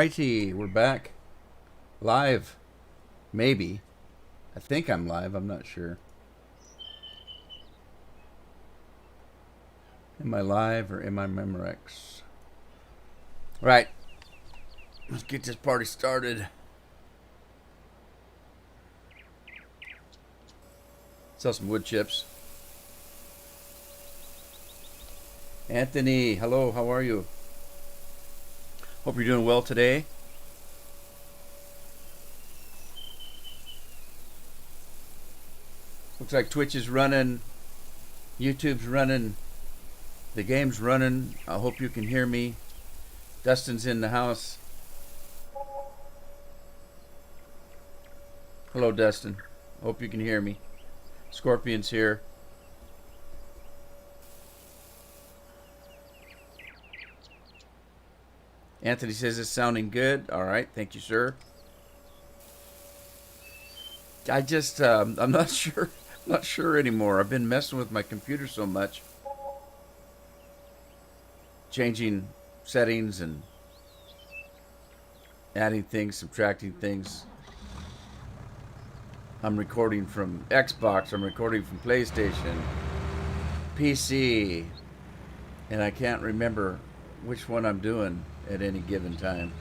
Alrighty, we're back. Live. Maybe. I think I'm live, I'm not sure. Am I live or am I Memorex? Right. Let's get this party started. Sell some wood chips. Anthony, hello, how are you? Hope you're doing well today. Looks like Twitch is running, YouTube's running, the game's running. I hope you can hear me. Dustin's in the house. Hello, Dustin. Hope you can hear me. Scorpion's here. Anthony says it's sounding good. All right, thank you, sir. I just, I'm not sure. Not sure anymore. I've been messing with my computer so much, changing settings and adding things, subtracting things. I'm recording from Xbox. I'm recording from PlayStation, PC, and I can't remember which one I'm doing at any given time.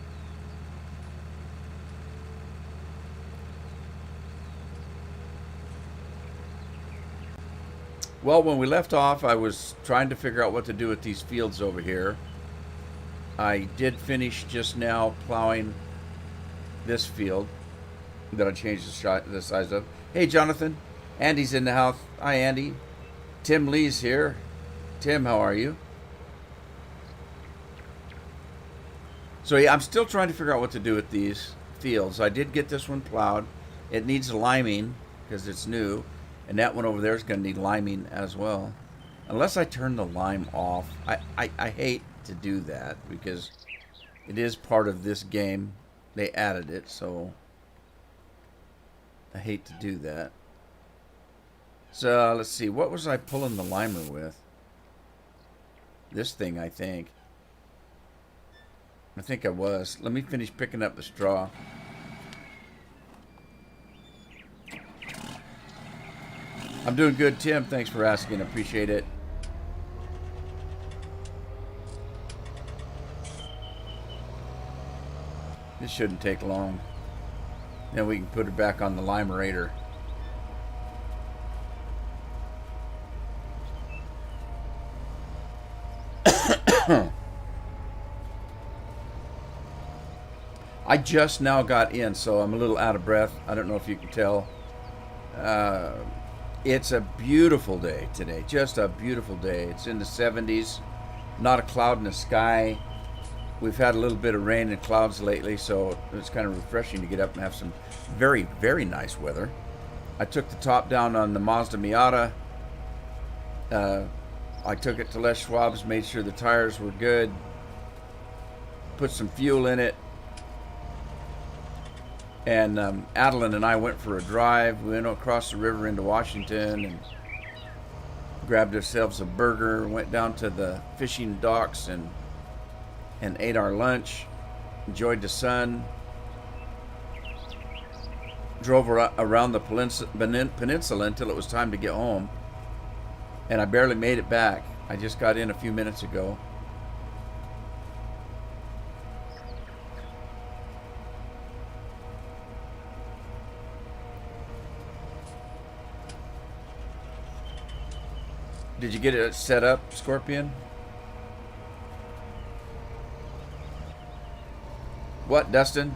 Well, when we left off, I was trying to figure out what to do with these fields over here. I did finish just now plowing this field that I changed the size of. Hey, Jonathan. Andy's in the house. Hi, Andy. Tim Lee's here. Tim, how are you? So yeah, I'm still trying to figure out what to do with these fields. I did get this one plowed. It needs liming because it's new. And that one over there is going to need liming as well. Unless I turn the lime off. I hate to do that because it is part of this game. They added it, so I hate to do that. So let's see. What was I pulling the limer with? This thing, I think. I think I was. Let me finish picking up the straw. I'm doing good, Tim. Thanks for asking. I appreciate it. This shouldn't take long. Then we can put it back on the limerator. I just now got in, so I'm a little out of breath. I don't know if you can tell. It's a beautiful day today. Just a beautiful day. It's in the 70s. Not a cloud in the sky. We've had a little bit of rain and clouds lately, so it's kind of refreshing to get up and have some very, very nice weather. I took the top down on the Mazda Miata. I took it to Les Schwab's, made sure the tires were good. Put some fuel in it. And Adeline and I went for a drive. We went across the river into Washington and grabbed ourselves a burger. Went down to the fishing docks and ate our lunch. Enjoyed the sun. Drove around the peninsula until it was time to get home. And I barely made it back. I just got in a few minutes ago. Did you get it set up, Scorpion? What, Dustin?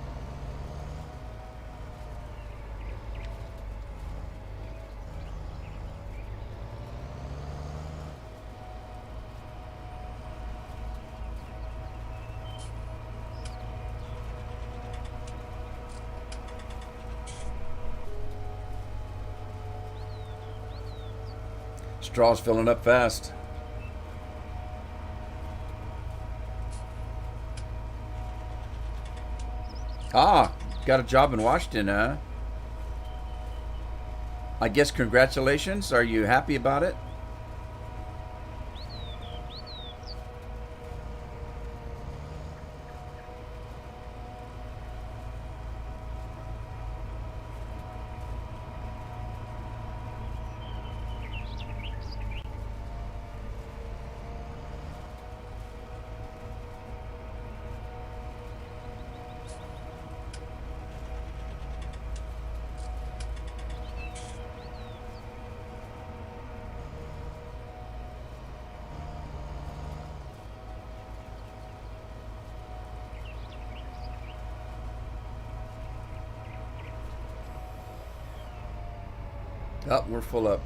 Straw's filling up fast. Ah, got a job in Washington, huh? I guess congratulations. Are you happy about it? Oh, we're full up.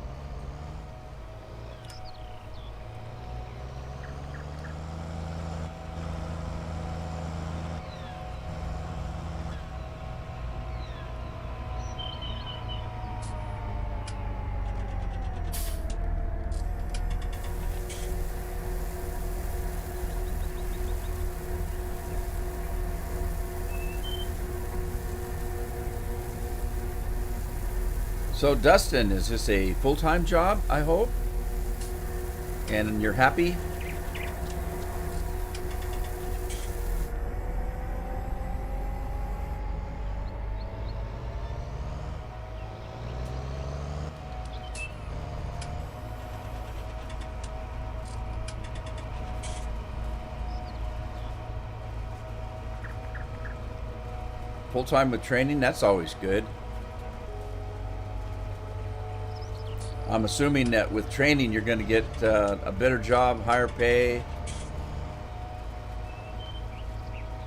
So, Dustin, is this a full-time job, I hope? And you're happy? Full-time with training, that's always good. I'm assuming that with training you're going to get a better job, higher pay.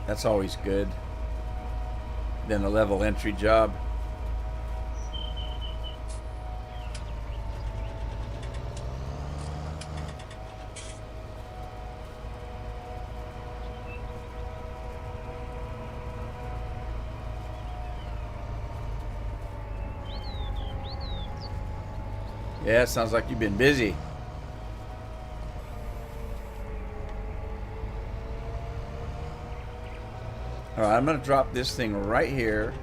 That's always good than a level entry job. Yeah, it sounds like you've been busy. All right, I'm going to drop this thing right here.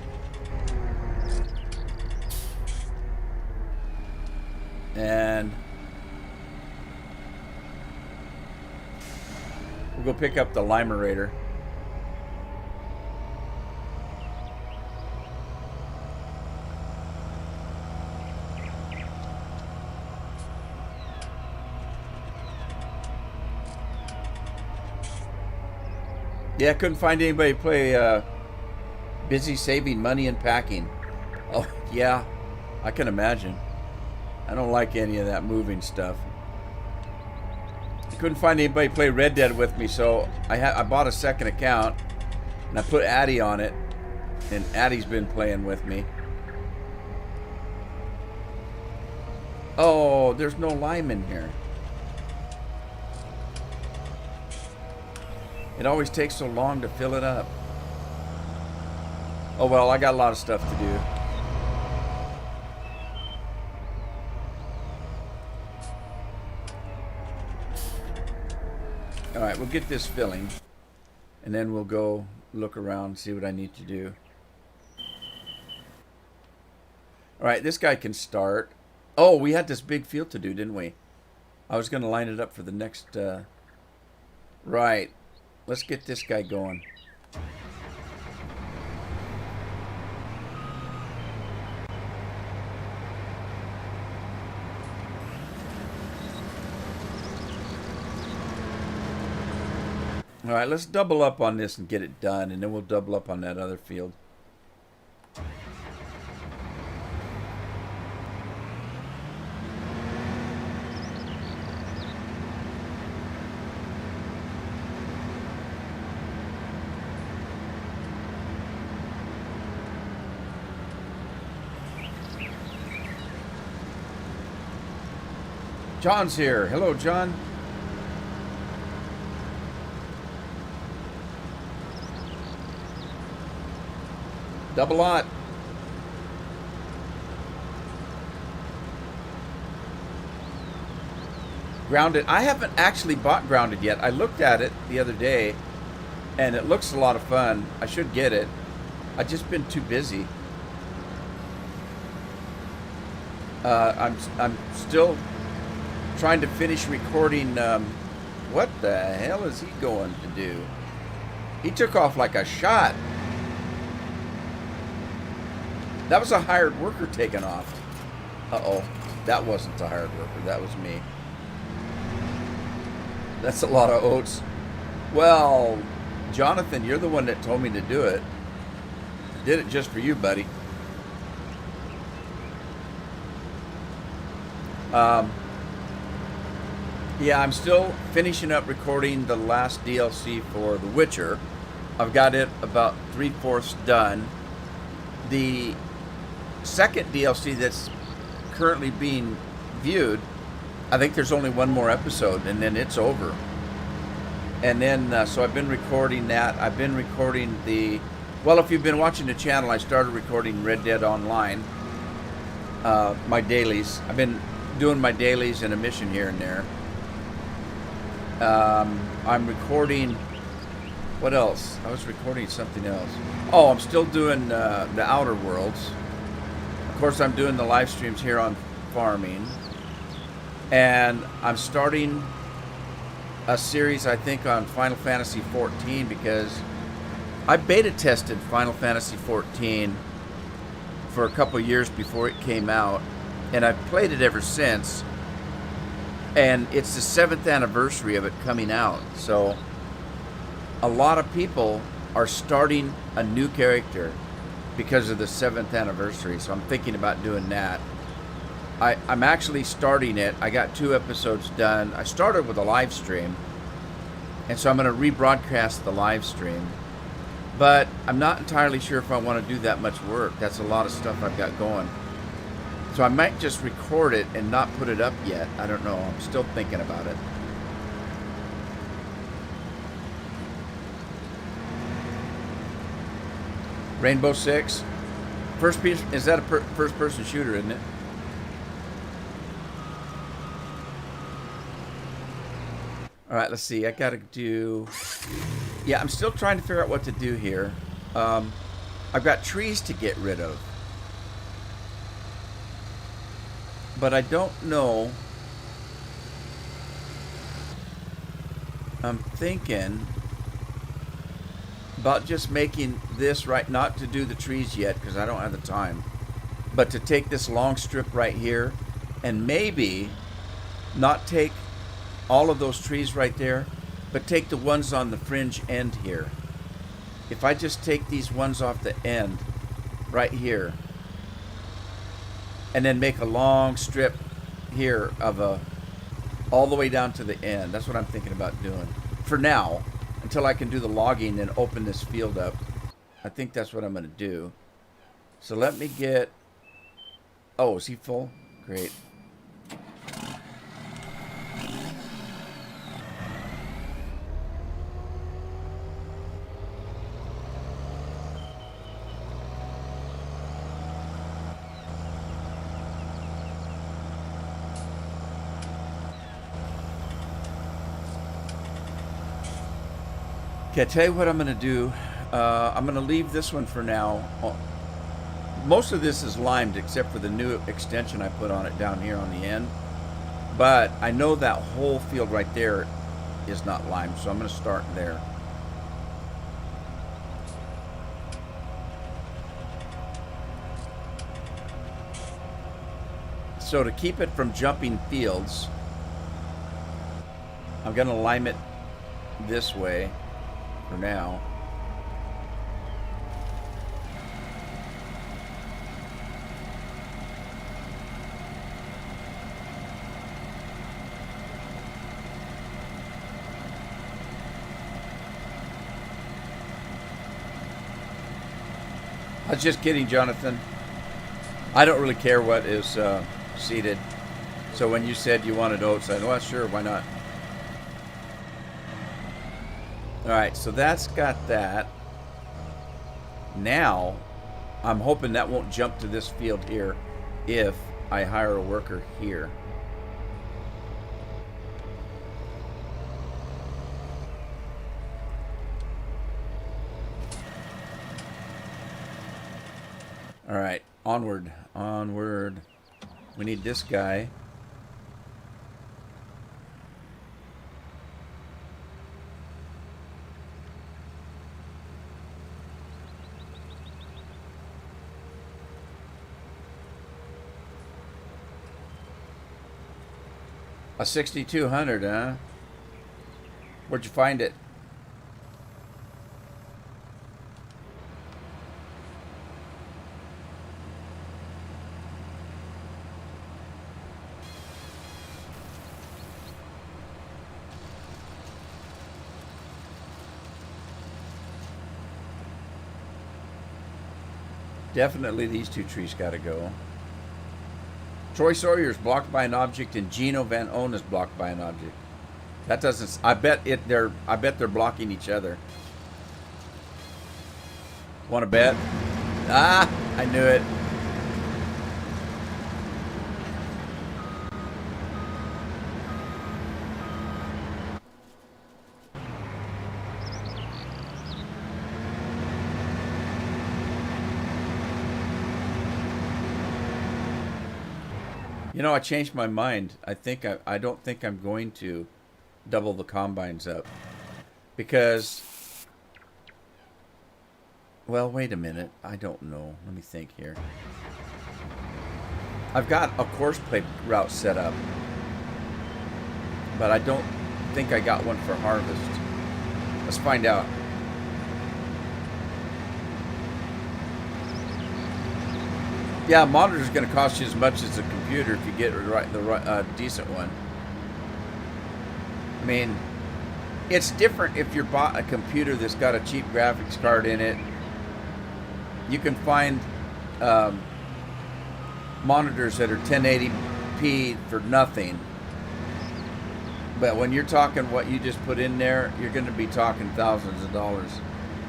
And we'll go pick up the Limerator. Yeah, I couldn't find anybody to play Busy Saving Money and Packing. Oh, yeah, I can imagine. I don't like any of that moving stuff. I couldn't find anybody to play Red Dead with me, so I bought a second account, and I put Addy on it, and Addy's been playing with me. Oh, there's no lime in here. It always takes so long to fill it up. Oh well, I got a lot of stuff to do. Alright, we'll get this filling. And then we'll go look around and see what I need to do. Alright, this guy can start. Oh, we had this big field to do, didn't we? I was going to line it up for the next... Right. Let's get this guy going. All right, let's double up on this and get it done, and then we'll double up on that other field. John's here. Hello, John. Double lot. Grounded. I haven't actually bought Grounded yet. I looked at it the other day, and it looks a lot of fun. I should get it. I've just been too busy. I'm still trying to finish recording. What the hell is he going to do? He took off like a shot. That was a hired worker taking off. Uh-oh. That wasn't a hired worker. That was me. That's a lot of oats. Well, Jonathan, you're the one that told me to do it. I did it just for you, buddy. Yeah, I'm still finishing up recording the last DLC for The Witcher. I've got it about 3/4 done. The second DLC that's currently being viewed. I think there's only one more episode, and then it's over. And then, so I've been recording that. I've been recording well, if you've been watching the channel, I started recording Red Dead Online, my dailies. I've been doing my dailies and a mission here and there. I'm recording, what else? I was recording something else. Oh, I'm still doing the Outer Worlds. Of course, I'm doing the live streams here on farming. And I'm starting a series, I think, on Final Fantasy XIV, because I beta tested Final Fantasy XIV for a couple years before it came out, and I've played it ever since. And it's the 7th anniversary of it coming out, so a lot of people are starting a new character because of the 7th anniversary, so I'm thinking about doing that. I'm actually starting it. I got 2 episodes done. I started with a live stream, and so I'm going to rebroadcast the live stream. But I'm not entirely sure if I want to do that much work. That's a lot of stuff I've got going. So I might just record it and not put it up yet. I don't know. I'm still thinking about it. Rainbow Six. First piece, is that a first-person shooter, isn't it? All right, let's see. I got to do... Yeah, I'm still trying to figure out what to do here. I've got trees to get rid of. But I don't know. I'm thinking about just making this right, not to do the trees yet because I don't have the time, but to take this long strip right here and maybe not take all of those trees right there, but take the ones on the fringe end here. If I just take these ones off the end right here and then make a long strip here of all the way down to the end. That's what I'm thinking about doing for now, until I can do the logging and open this field up. I think that's what I'm going to do. So let me get... Oh, is he full? Great. Okay, I'll tell you what I'm going to do. I'm going to leave this one for now. Most of this is limed except for the new extension I put on it down here on the end. But I know that whole field right there is not limed, so I'm going to start there. So to keep it from jumping fields, I'm going to lime it this way for now. I was just kidding, Jonathan. I don't really care what is seeded. So when you said you wanted oats, I said, well, sure, why not? Alright, so that's got that. Now, I'm hoping that won't jump to this field here if I hire a worker here. Alright, onward, onward. We need this guy. A 6200, huh? Where'd you find it? Definitely these two trees gotta go. Troy Sawyer is blocked by an object, and Gino Van On is blocked by an object. That doesn't. I bet they're blocking each other. Want to bet? Ah, I knew it. You know, I changed my mind. I don't think I'm going to double the combines up because, well, wait a minute. I don't know. Let me think here. I've got a course play route set up, but I don't think I got one for harvest. Let's find out. Yeah, a monitor's going to cost you as much as a computer if you get the decent one. I mean, it's different if you bought a computer that's got a cheap graphics card in it. You can find monitors that are 1080p for nothing. But when you're talking what you just put in there, you're going to be talking thousands of dollars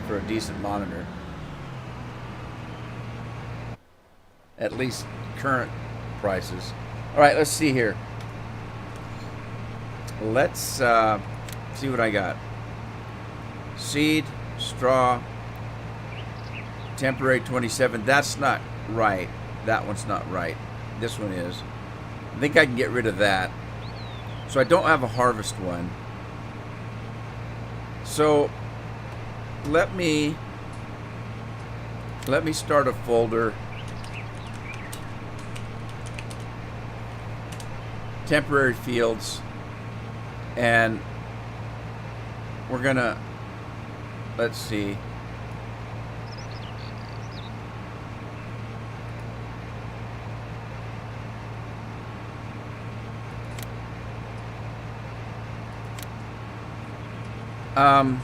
for a decent monitor. At least current prices. All right, let's see here. Let's see what I got. Seed, straw, temporary 27. That's not right. That one's not right. This one is. I think I can get rid of that. So I don't have a harvest one. So let me start a folder. Temporary fields, and we're gonna, let's see, I'm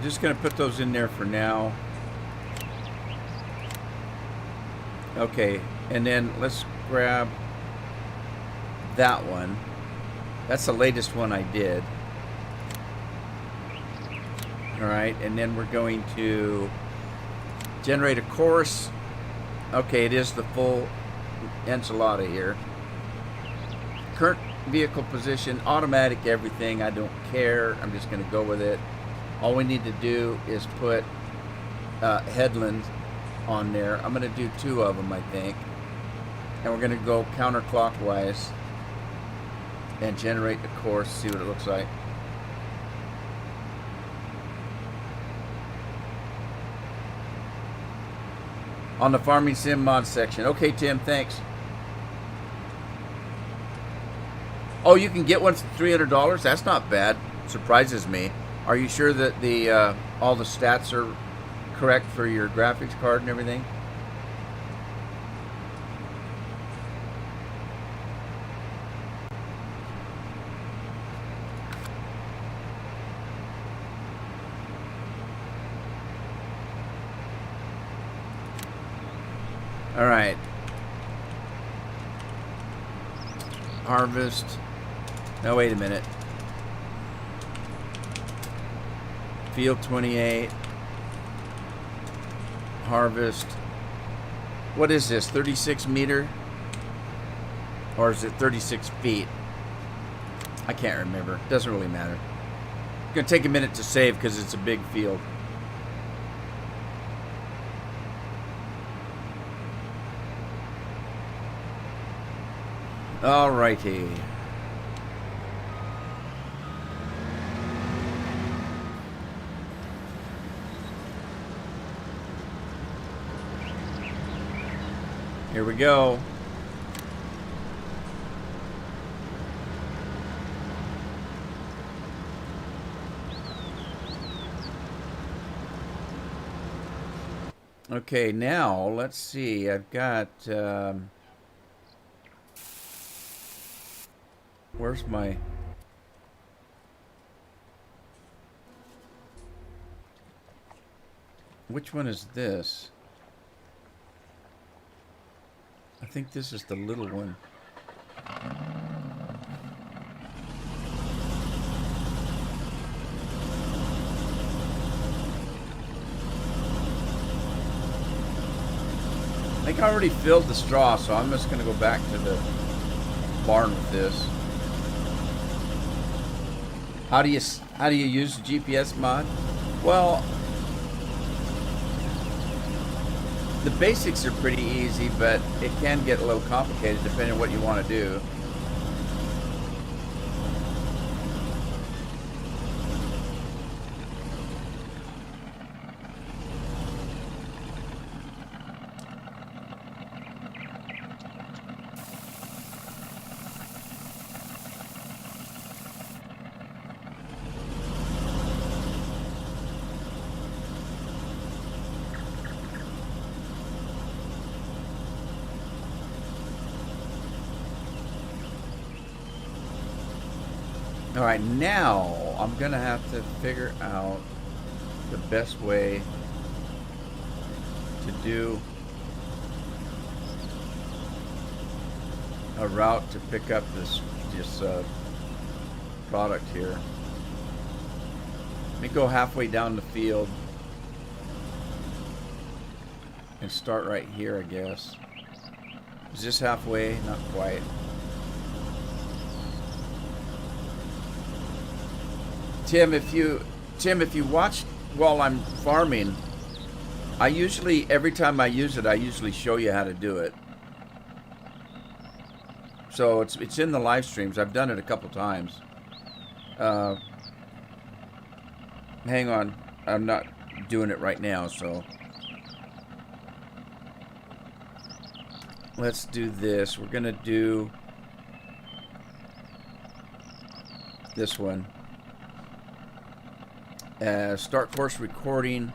just going to put those in there for now. Okay, and then let's grab that one. That's the latest one I did. All right, and then we're going to generate a course. Okay, it is the full enchilada here. Current vehicle position, automatic everything. I don't care. I'm just going to go with it. All we need to do is put headlands on there. I'm going to do 2 of them, I think. And we're going to go counterclockwise and generate the course, see what it looks like. On the Farming Sim Mod section. Okay, Tim, thanks. Oh, you can get one for $300? That's not bad. Surprises me. Are you sure that the all the stats are correct for your graphics card and everything? All right. Harvest. No, wait a minute. Field 28. Harvest. What is this? 36 meter? Or is it 36 feet? I can't remember. Doesn't really matter. It's going to take a minute to save because it's a big field. Alrighty. Here we go. Okay, now let's see. I've got where's my which one is this? I think this is the little one. I think I already filled the straw, so I'm just going to go back to the barn with this. How do you use the GPS mod? Well, the basics are pretty easy, but it can get a little complicated depending on what you want to do. All right, now I'm gonna have to figure out the best way to do a route to pick up this product here. Let me go halfway down the field and start right here, I guess. Is this halfway? Not quite. Tim, if you watch while I'm farming, I usually, every time I use it, I usually show you how to do it. So it's in the live streams. I've done it a couple times. Hang on, I'm not doing it right now, so let's do this. We're gonna do this one. Start course recording.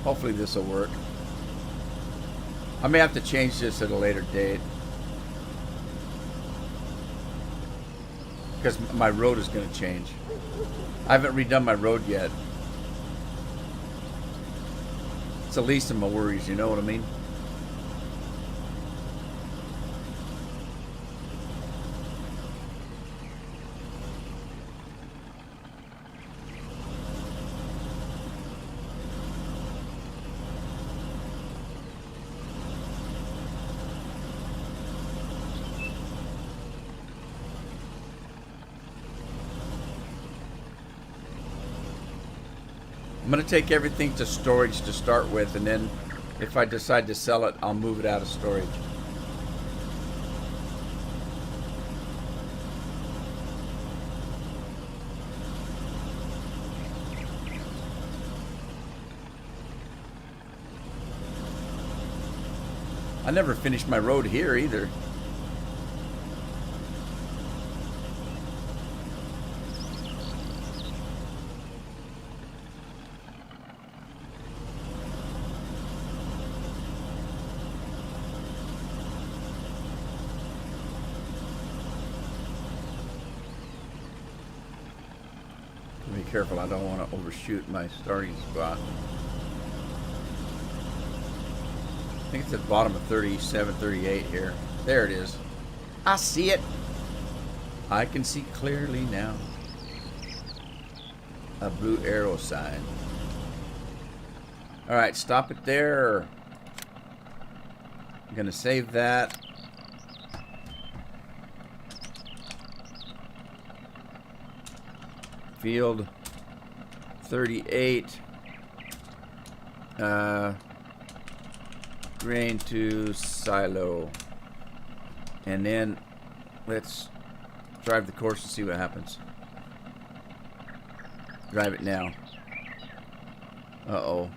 Hopefully this will work. I may have to change this at a later date because my road is going to change. I haven't redone my road yet. It's the least of my worries, you know what I mean? I'm going to take everything to storage to start with, and then if I decide to sell it, I'll move it out of storage. I never finished my road here either. Be careful, I don't want to overshoot my starting spot. I think it's at the bottom of 37, 38 here. There it is. I see it. I can see clearly now. A blue arrow sign. Alright, stop it there. I'm going to save that. Field 38. grain to silo. And then let's drive the course and see what happens. Drive it now. Uh-oh.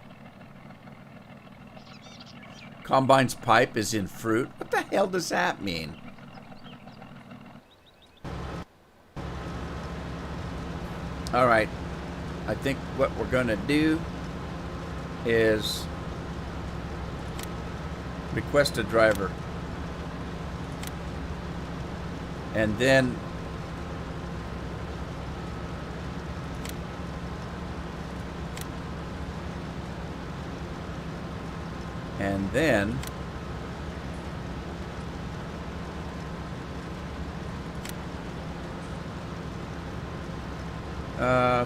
Combine's pipe is in fruit. What the hell does that mean? All right. I think what we're going to do is request a driver. And then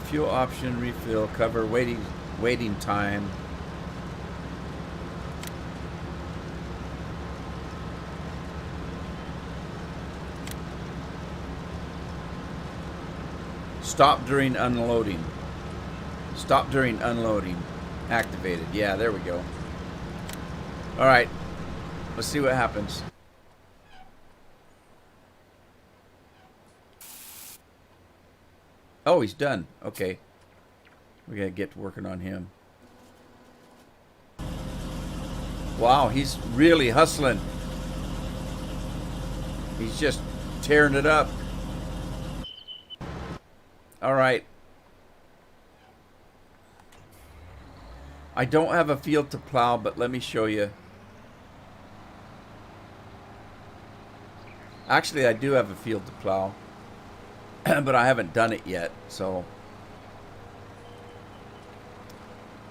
fuel option, refill, cover, waiting time. Stop during unloading. Stop during unloading. Activated. Yeah, there we go. All right. Let's see what happens. Oh, he's done. Okay. We gotta get to working on him. Wow, he's really hustling. He's just tearing it up. All right. I don't have a field to plow, but let me show you. Actually, I do have a field to plow, but I haven't done it yet, so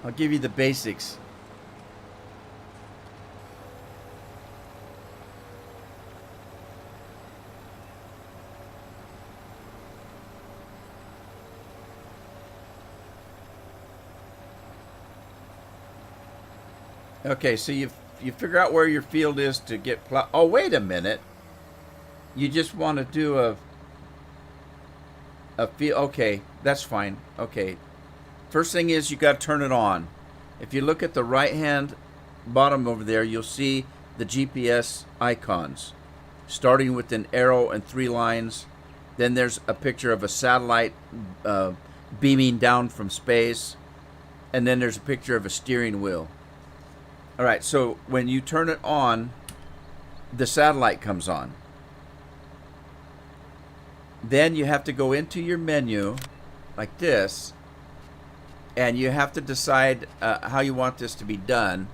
I'll give you the basics. Okay, so you figure out where your field is to get plow. Oh, wait a minute. You just want to do a field. Okay, that's fine. Okay. First thing is you got to turn it on. If you look at the right-hand bottom over there, you'll see the GPS icons, starting with an arrow and 3 lines. Then there's a picture of a satellite beaming down from space. And then there's a picture of a steering wheel. All right, so when you turn it on, the satellite comes on. Then you have to go into your menu like this, and you have to decide how you want this to be done.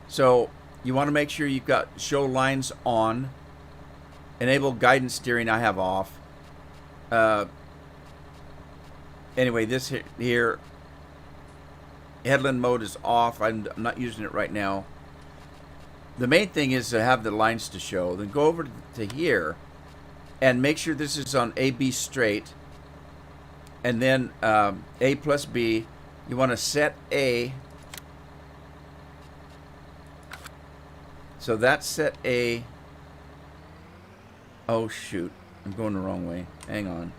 So you want to make sure you've got show lines on, enable guidance steering I have off. Anyway, this here, headland mode is off. I'm not using it right now. The main thing is to have the lines to show. Then go over to here and make sure this is on AB straight. And then A plus B. You want to set A. So that's set A. Oh, shoot. I'm going the wrong way. Hang on.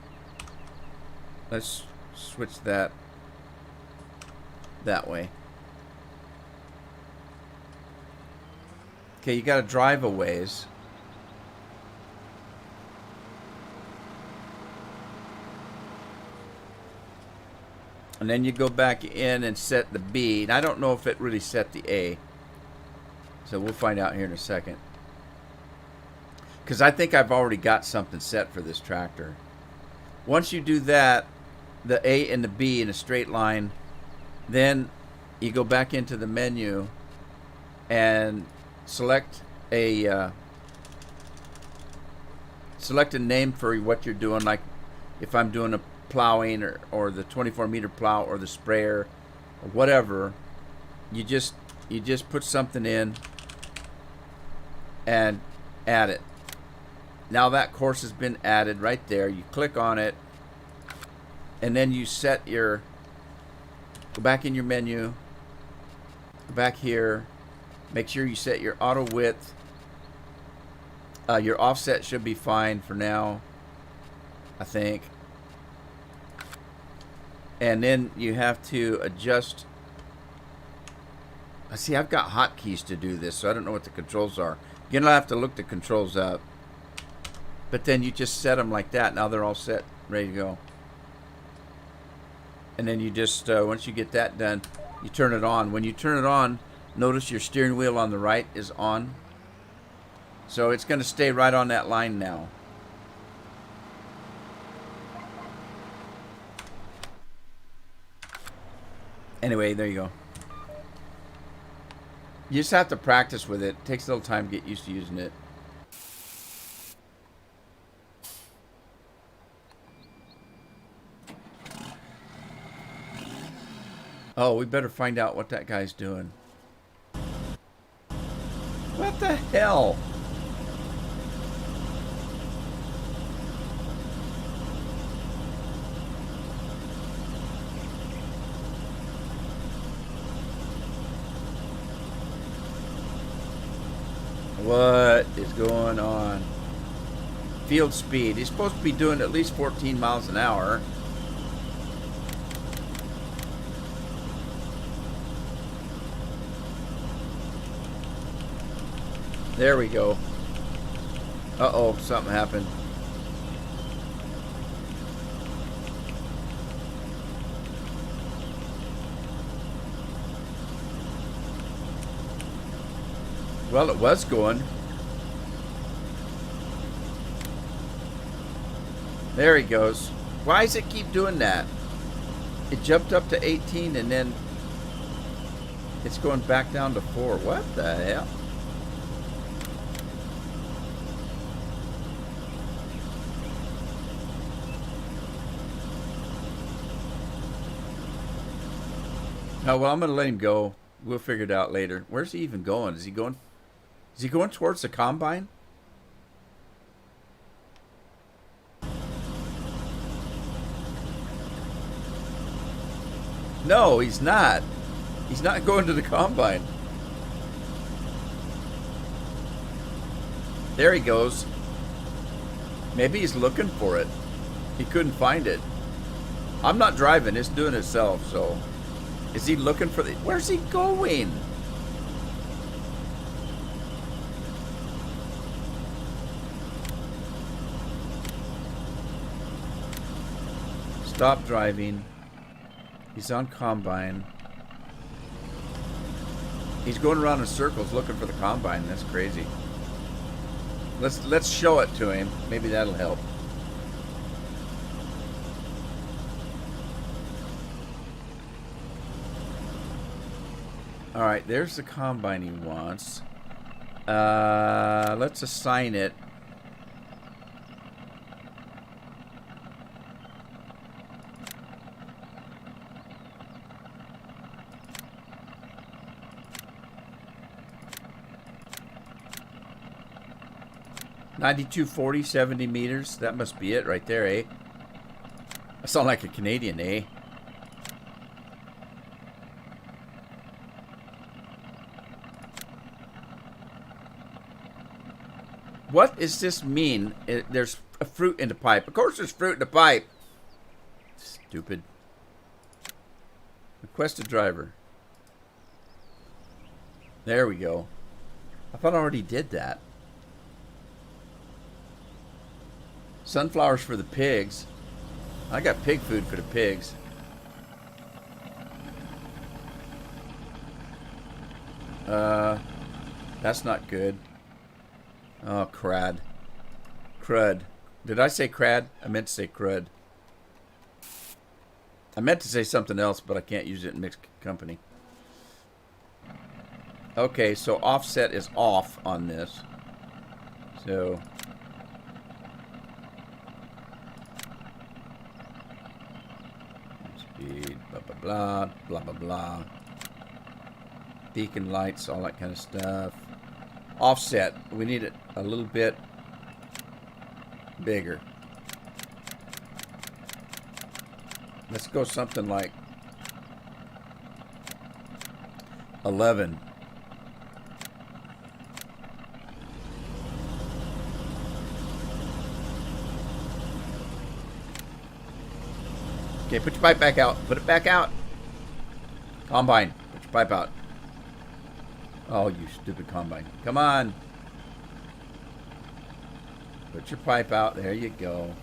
Let's switch that way. Okay, you got to drive a ways. And then you go back in and set the B. And I don't know if it really set the A. So we'll find out here in a second. Because I think I've already got something set for this tractor. Once you do that, the A and the B in a straight line, then you go back into the menu and select a name for what you're doing. Like if I'm doing a plowing or the 24-meter plow or the sprayer or whatever, you just put something in and add it. Now that course has been added right there. You click on it, and then you set your, go back in your menu, go back here, make sure you set your auto width. Your offset should be fine for now, I think. And then you have to adjust See, I've got hotkeys to do this, so I don't know what the controls are. Again, I'll have to look the controls up. But then you just set them like that. Now they're all set, ready to go. And then you just, once you get that done, you turn it on. When you turn it on, notice your steering wheel on the right is on. So it's going to stay right on that line now. Anyway, there you go. You just have to practice with it. It takes a little time to get used to using it. Oh, we better find out what that guy's doing. What the hell? What is going on? Field speed. He's supposed to be doing at least 14 miles an hour. There we go. Uh-oh, something happened. Well, it was going. There he goes. Why does it keep doing that? It jumped up to 18 and then it's going back down to 4. What the hell? Oh, well, I'm going to let him go. We'll figure it out later. Where's he even going? Is he going towards the combine? No, he's not. He's not going to the combine. There he goes. Maybe he's looking for it. He couldn't find it. I'm not driving. It's doing itself, so... Is he looking for the... Where's he going? Stop driving. He's on combine. He's going around in circles looking for the combine. That's crazy. Let's show it to him. Maybe that'll help. Alright, there's the combine he wants. Let's assign it. (9240) 70 meters. That must be it right there, eh? I sound like a Canadian, eh? What does this mean? There's a fruit in the pipe. Of course there's fruit in the pipe. Stupid. Request a driver. There we go. I thought I already did that. Sunflowers for the pigs. I got pig food for the pigs. That's not good. Oh, crud. Crud. Did I say crad? I meant to say crud. I meant to say something else, but I can't use it in mixed company. Okay, so offset is off on this. So... speed, blah, blah, blah, blah, blah, blah. Beacon lights, all that kind of stuff. Offset. We need it a little bit bigger. Let's go something like 11. Okay, put your pipe back out. Put it back out. Combine. Put your pipe out. Oh, you stupid combine. Come on. Put your pipe out. There you go.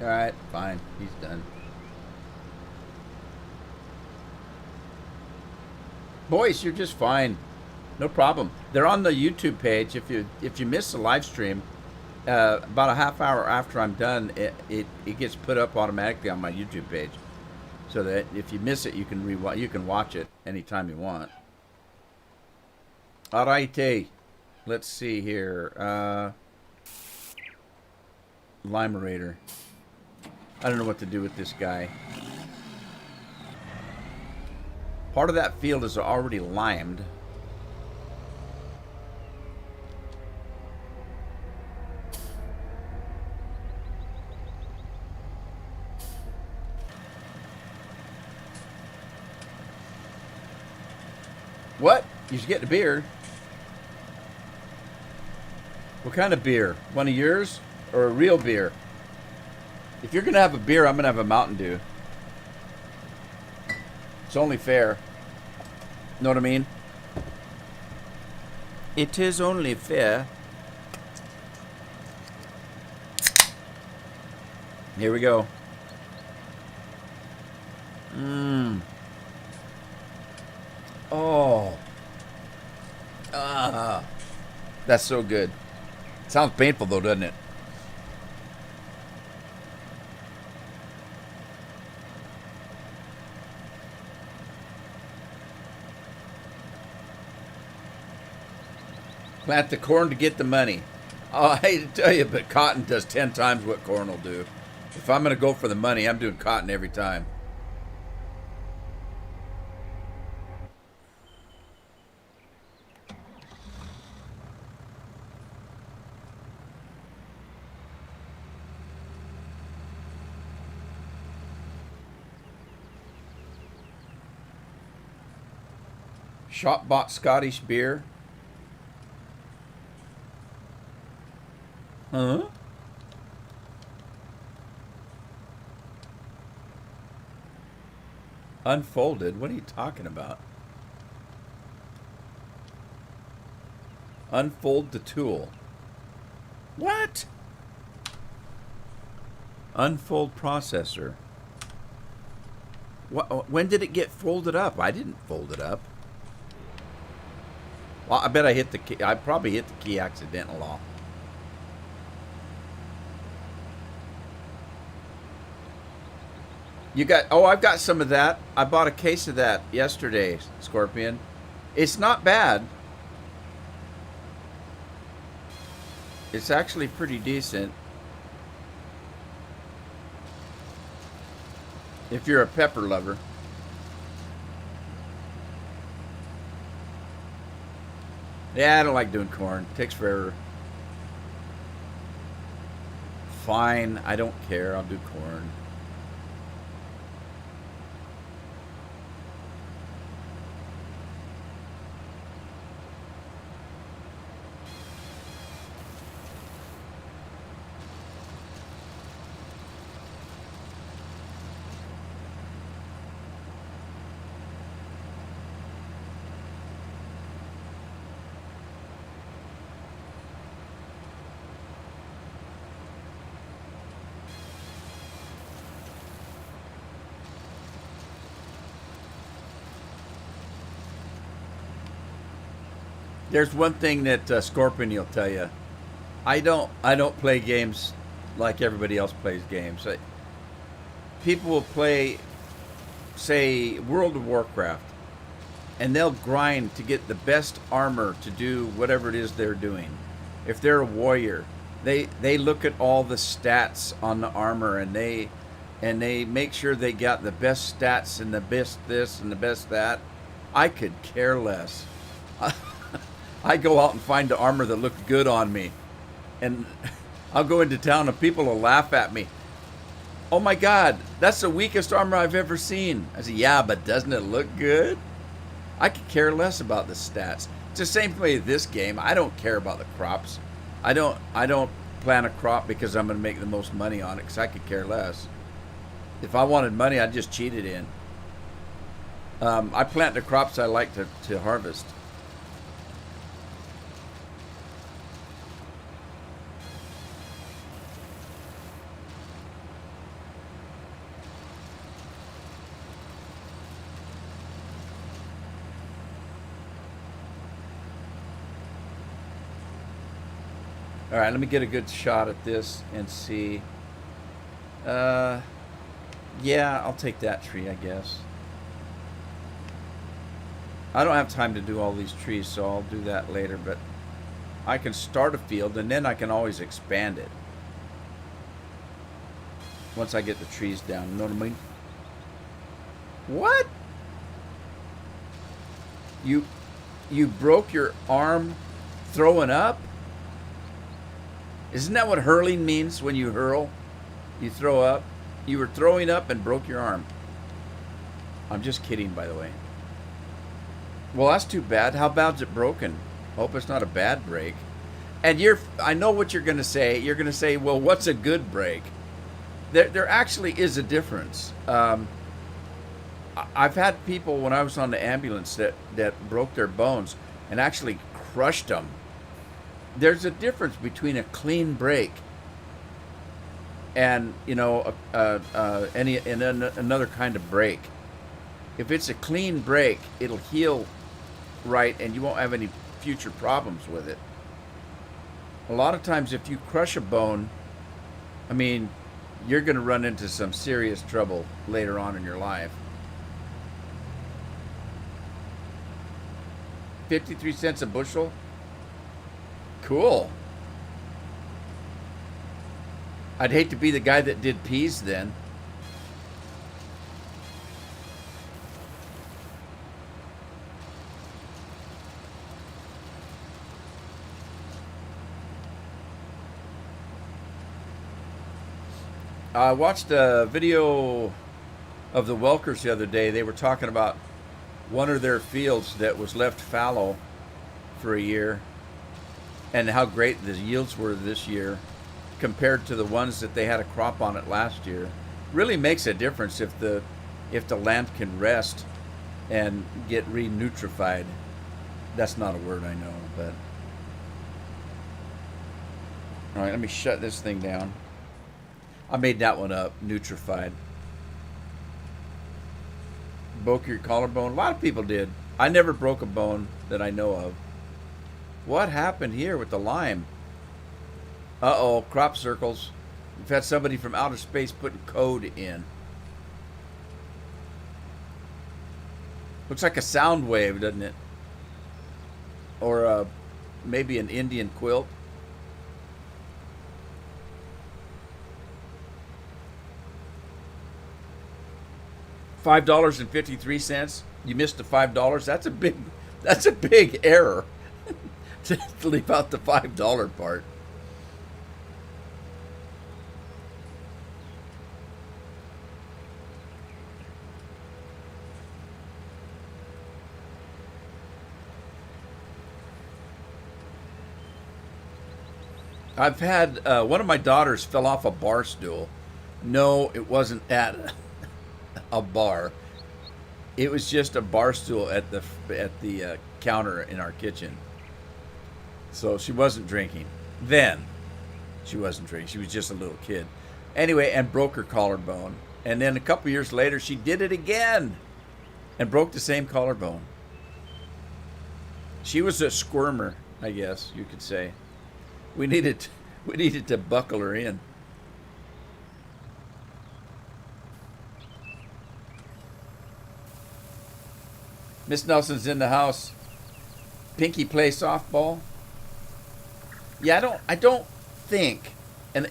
All right, fine. He's done. Boys, you're just fine. No problem. They're on the YouTube page. If you miss the live stream, about a half hour after I'm done, it gets put up automatically on my YouTube page, so that if you miss it, you can watch it anytime you want. Alrighty, let's see here. Limerator. I don't know what to do with this guy. Part of that field is already limed. What? You should get a beer. What kind of beer? One of yours? Or a real beer? If you're going to have a beer, I'm going to have a Mountain Dew. It's only fair. Know what I mean? It is only fair. Here we go. Mmm. Oh. Ah. That's so good. Sounds painful though, doesn't it? Plant the corn to get the money. Oh, I hate to tell you, but cotton does 10 times what corn will do. If I'm going to go for the money, I'm doing cotton every time. Shop bought Scottish beer. Huh? Unfolded? What are you talking about? Unfold the tool. What? Unfold processor. What? When did it get folded up? I didn't fold it up. Well, I bet I hit the key. I probably hit the key accidental. You got, oh, I've got some of that. I bought a case of that yesterday, Scorpion. It's not bad. It's actually pretty decent. If you're a pepper lover. Yeah, I don't like doing corn. It takes forever. Fine, I don't care. I'll do corn. There's one thing that Scorpion will tell you. I don't play games like everybody else plays games. People will play, say, World of Warcraft, and they'll grind to get the best armor to do whatever it is they're doing. If they're a warrior, they look at all the stats on the armor, and they make sure they got the best stats and the best this and the best that. I could care less. I go out and find the armor that looked good on me, and I'll go into town and people will laugh at me. Oh my God, that's the weakest armor I've ever seen. I say, yeah, but doesn't it look good? I could care less about the stats. It's the same way with this game. I don't care about the crops. I don't plan a crop because I'm going to make the most money on it, because I could care less. If I wanted money, I'd just cheat it in. I plant the crops I like to harvest. All right, let me get a good shot at this and see. Yeah, I'll take that tree, I guess. I don't have time to do all these trees, so I'll do that later, but I can start a field and then I can always expand it once I get the trees down. You know what I mean? What? You broke your arm throwing up? Isn't that what hurling means when you hurl? You throw up. You were throwing up and broke your arm. I'm just kidding, by the way. Well, that's too bad. How bad's it broken? Hope it's not a bad break. And I know what you're going to say. You're going to say, well, what's a good break? There actually is a difference. I've had people when I was on the ambulance that broke their bones and actually crushed them. There's a difference between a clean break and, you know, another kind of break. If it's a clean break, it'll heal right and you won't have any future problems with it. A lot of times if you crush a bone, I mean, you're going to run into some serious trouble later on in your life. 53 cents a bushel? Cool. I'd hate to be the guy that did peas then. I watched a video of the Welkers the other day. They were talking about one of their fields that was left fallow for a year and how great the yields were this year compared to the ones that they had a crop on it last year. Really makes a difference if the land can rest and get re-nutrified. That's not a word, I know, but all right, let me shut this thing down. I made that one up, nutrified. Broke your collarbone? A lot of people did. I never broke a bone that I know of. What happened here with the lime? Uh-oh, crop circles. We've had somebody from outer space putting code in. Looks like a sound wave, doesn't it? Or maybe an Indian quilt. $5.53. You missed the $5. That's a big error to leave out the $5 part. I've had one of my daughters fell off a bar stool. No, it wasn't at a bar. It was just a bar stool at the counter in our kitchen. So she wasn't drinking. Then she wasn't drinking. She was just a little kid. Anyway, and broke her collarbone. And then a couple years later, she did it again and broke the same collarbone. She was a squirmer, I guess you could say. We needed we needed to buckle her in. Miss Nelson's in the house. Pinky play softball. Yeah, I don't think, and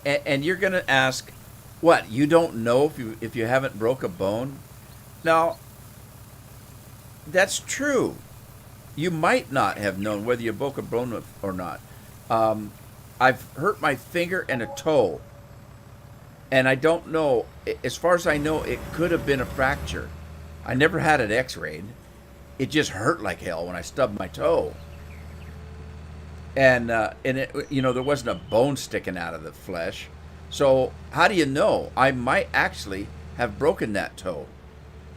and you're gonna ask, what? You don't know if you haven't broke a bone? Now, that's true. You might not have known whether you broke a bone or not. Um, I've hurt my finger and a toe, and I don't know. As far as I know, it could have been a fracture. I never had it X-rayed. It just hurt like hell when I stubbed my toe, and it, there wasn't a bone sticking out of the flesh. So how do you know? I might actually have broken that toe,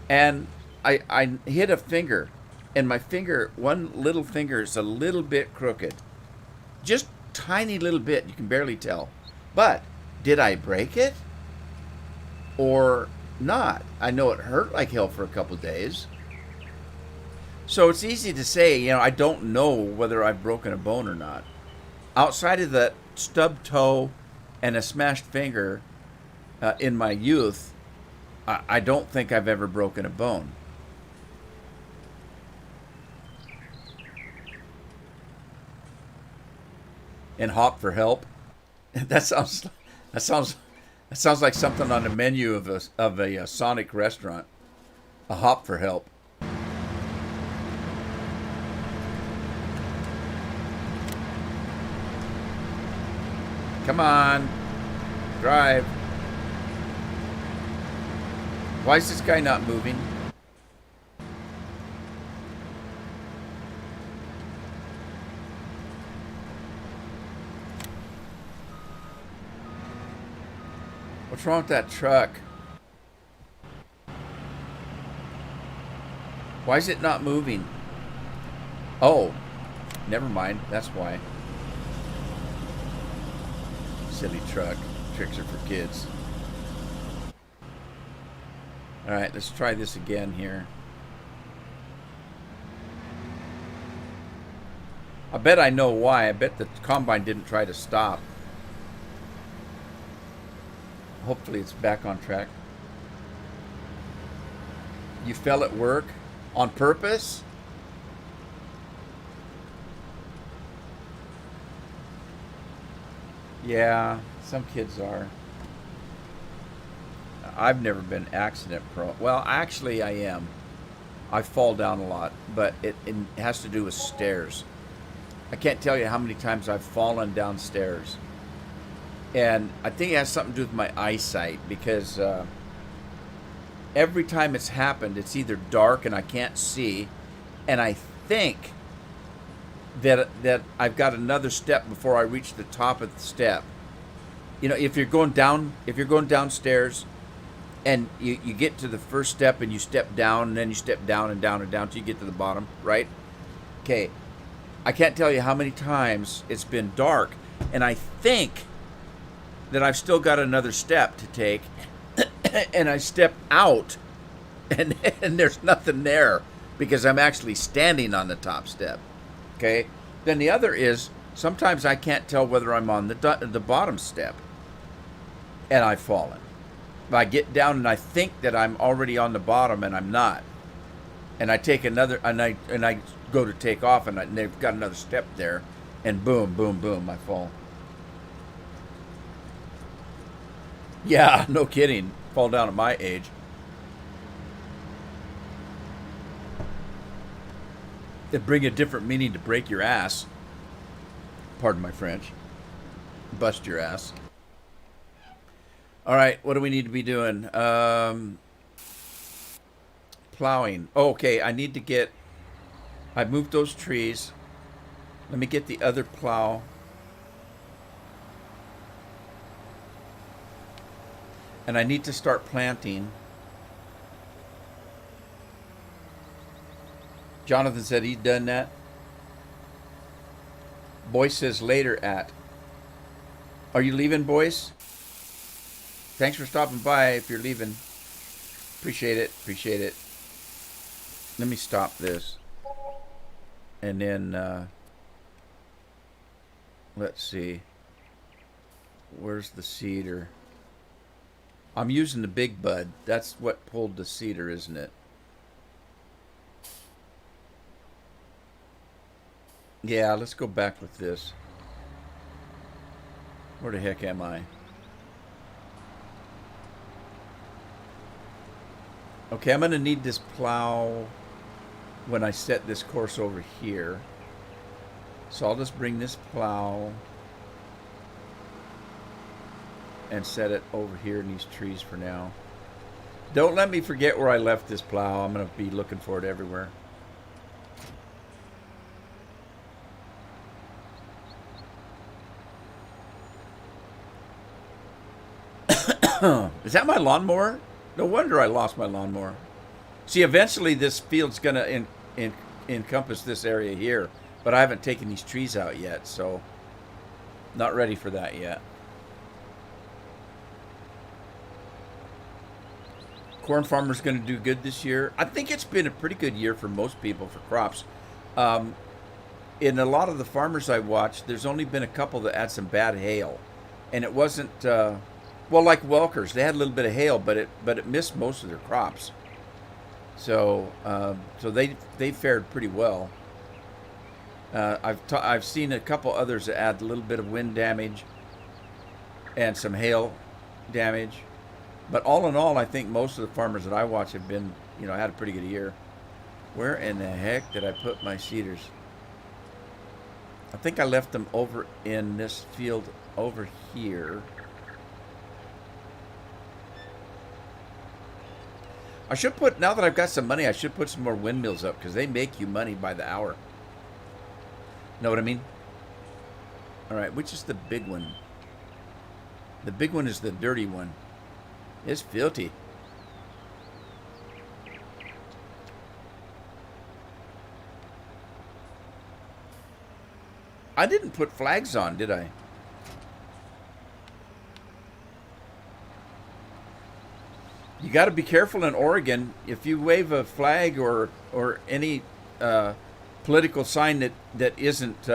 and I hit a finger, and my finger, one little finger, is a little bit crooked, just tiny little bit. You can barely tell. But did I break it or not? I know it hurt like hell for a couple days. So it's easy to say, I don't know whether I've broken a bone or not. Outside of that stubbed toe and a smashed finger in my youth, I don't think I've ever broken a bone. And hop for help. That sounds that sounds like something on the menu of a Sonic restaurant. A hop for help. Come on, drive. Why is this guy not moving? What's wrong with that truck? Why is it not moving? Oh, never mind. That's why. Silly truck. Tricks are for kids. Alright, let's try this again here. I bet I know why. I bet the combine didn't try to stop. Hopefully it's back on track. You fell at work on purpose? Yeah, some kids are. I've never been accident prone. Well, actually I am. I fall down a lot, but it has to do with stairs. I can't tell you how many times I've fallen downstairs. And I think it has something to do with my eyesight, because every time it's happened, it's either dark and I can't see, and I think that I've got another step before I reach the top of the step. If you're going downstairs, and you get to the first step and you step down, and then you step down and down and down till you get to the bottom, right? Okay, I can't tell you how many times it's been dark, and I think that I've still got another step to take, and I step out, and there's nothing there because I'm actually standing on the top step. Okay. Then the other is, sometimes I can't tell whether I'm on the bottom step, and I've fallen. I get down and I think that I'm already on the bottom, and I'm not. And I take another, and I go to take off, and they've got another step there, and boom, boom, boom, I fall. Yeah, no kidding. Fall down at my age. It'd bring a different meaning to break your ass. Pardon my French. Bust your ass. All right, what do we need to be doing? Plowing. Oh, okay, I need to get... I moved those trees. Let me get the other plow. And I need to start planting. Jonathan said he'd done that. Boyce says later at. Are you leaving, Boyce? Thanks for stopping by if you're leaving. Appreciate it. Appreciate it. Let me stop this. And then, let's see. Where's the seeder? I'm using the big bud. That's what pulled the seeder, isn't it? Yeah, let's go back with this. Where the heck am I? Okay, I'm going to need this plow when I set this course over here. So I'll just bring this plow and set it over here in these trees for now. Don't let me forget where I left this plow. I'm going to be looking for it everywhere. Is that my lawnmower? No wonder I lost my lawnmower. See, eventually this field's going to encompass this area here, but I haven't taken these trees out yet, so not ready for that yet. Corn farmer's going to do good this year. I think it's been a pretty good year for most people for crops. In a lot of the farmers I watched, there's only been a couple that had some bad hail, and it wasn't well, like Welker's. They had a little bit of hail, but it missed most of their crops. So they fared pretty well. I've seen a couple others that had a little bit of wind damage and some hail damage. But all in all, I think most of the farmers that I watch have been, had a pretty good year. Where in the heck did I put my seeders? I think I left them over in this field over here. I should put, now that I've got some money, I should put some more windmills up because they make you money by the hour. Know what I mean? All right, which is the big one? The big one is the dirty one. It's filthy. I didn't put flags on, did I? You got to be careful in Oregon. If you wave a flag or any political sign that isn't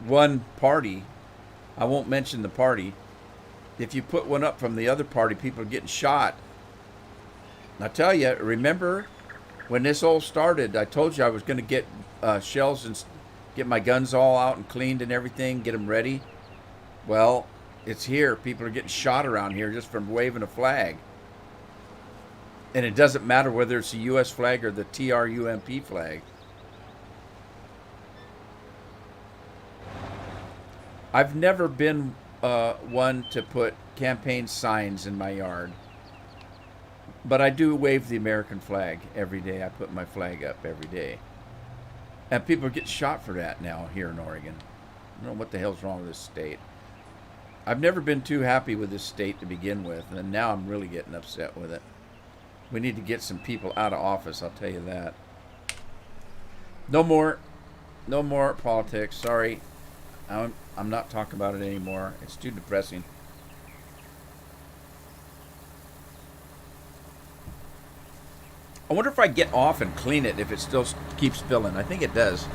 one party, I won't mention the party. If you put one up from the other party, people are getting shot. And I tell you, remember when this all started, I told you I was going to get shells and get my guns all out and cleaned and everything, get them ready. Well, it's here. People are getting shot around here just from waving a flag. And it doesn't matter whether it's the U.S. flag or the TRUMP flag. I've never been one to put campaign signs in my yard. But I do wave the American flag every day. I put my flag up every day. And people get shot for that now here in Oregon. I don't know what the hell's wrong with this state. I've never been too happy with this state to begin with, and now I'm really getting upset with it. We need to get some people out of office, I'll tell you that. No more politics. Sorry. I'm not talking about it anymore. It's too depressing. I wonder if I get off and clean it if it still keeps spilling. I think it does.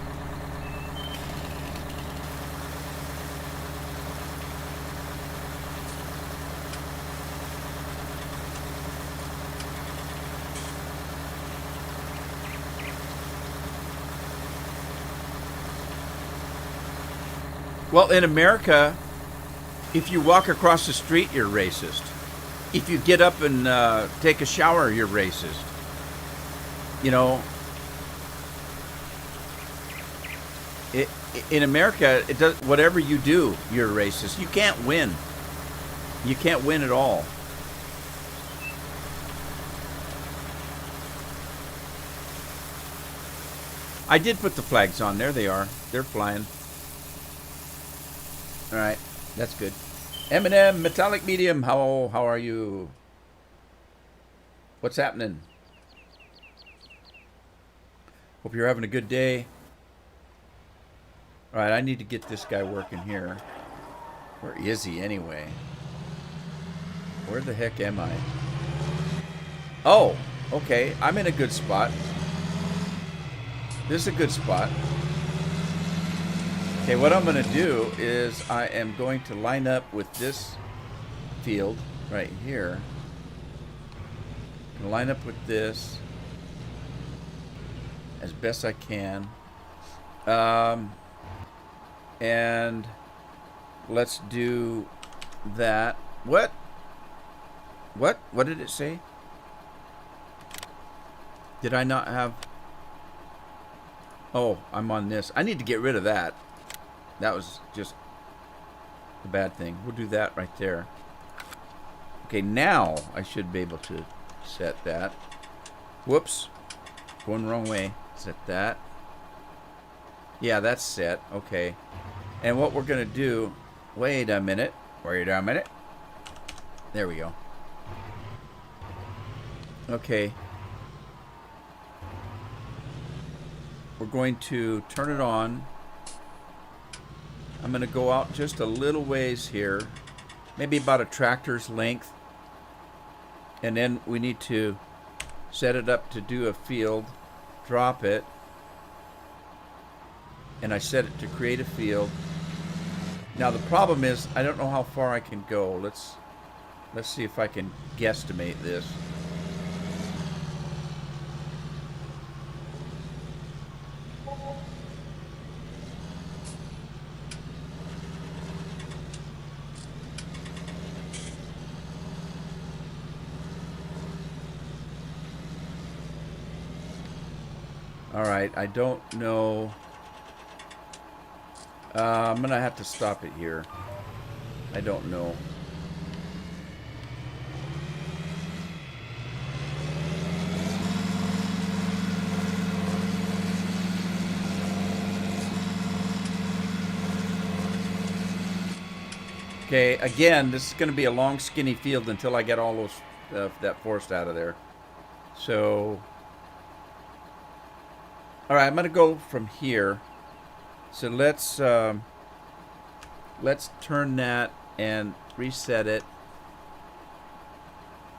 Well, in America, if you walk across the street, you're racist. If you get up and take a shower, you're racist. In America, it does, whatever you do, you're racist. You can't win. You can't win at all. I did put the flags on. There they are. They're flying. All right, that's good. Eminem, Metallic Medium, how are you? What's happening? Hope you're having a good day. All right, I need to get this guy working here. Where is he anyway? Where the heck am I? Oh, okay, I'm in a good spot. This is a good spot. Okay, what I'm going to do is I am going to line up with this field right here. I'm going to line up with this as best I can. And let's do that. What? What did it say? Did I not have... Oh, I'm on this. I need to get rid of that. That was just a bad thing. We'll do that right there. Okay, now I should be able to set that. Whoops. Going the wrong way. Set that. Yeah, that's set. Okay. And what we're going to do... Wait a minute. Wait a minute. There we go. Okay. We're going to turn it on. I'm going to go out just a little ways here. Maybe about a tractor's length. And then we need to set it up to do a field. Drop it. And I set it to create a field. Now the problem is I don't know how far I can go. Let's see if I can guesstimate this. All right, I don't know. I'm going to have to stop it here. I don't know. Okay, again, this is going to be a long, skinny field until I get all those that forest out of there. So, all right, I'm going to go from here. So let's turn that and reset it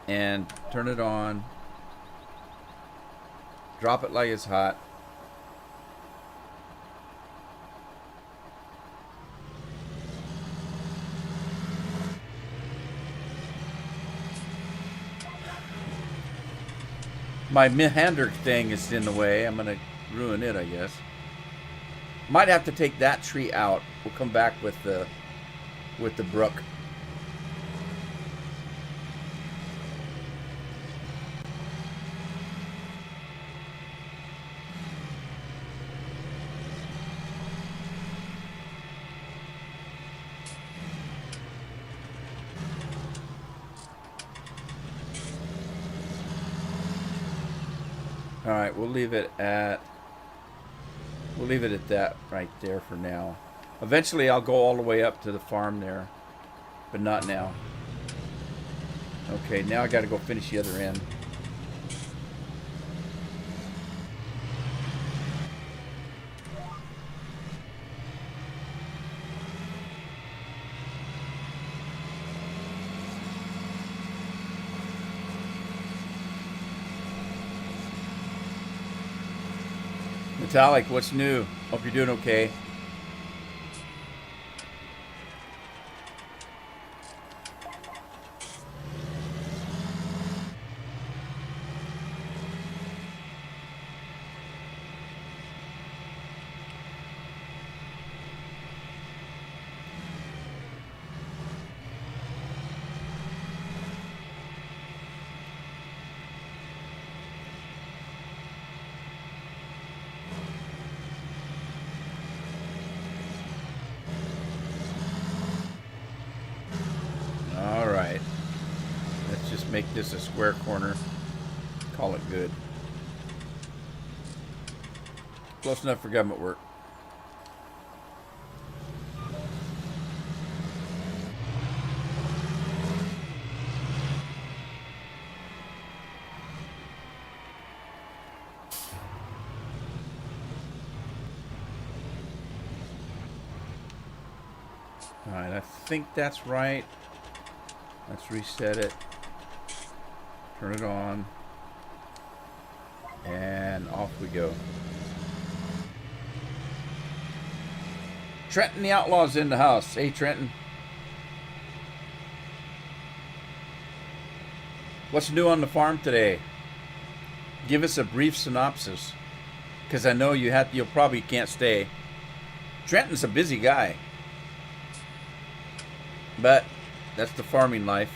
and turn it on. Drop it like it's hot. My meander thing is in the way. I'm gonna ruin it, I guess. Might have to take that tree out. We'll come back with the brook. All right, we'll leave it at that right there for now. Eventually I'll go all the way up to the farm there, but not now. Okay, now I got to go finish the other end. Metallic, what's new? Hope you're doing okay. Make this a square corner. Call it good. Close enough for government work. All right, I think that's right. Let's reset it. Turn it on, and off we go. Trenton the Outlaw's in the house. Hey, Trenton. What's new on the farm today? Give us a brief synopsis, because I know you'll probably can't stay. Trenton's a busy guy, but that's the farming life.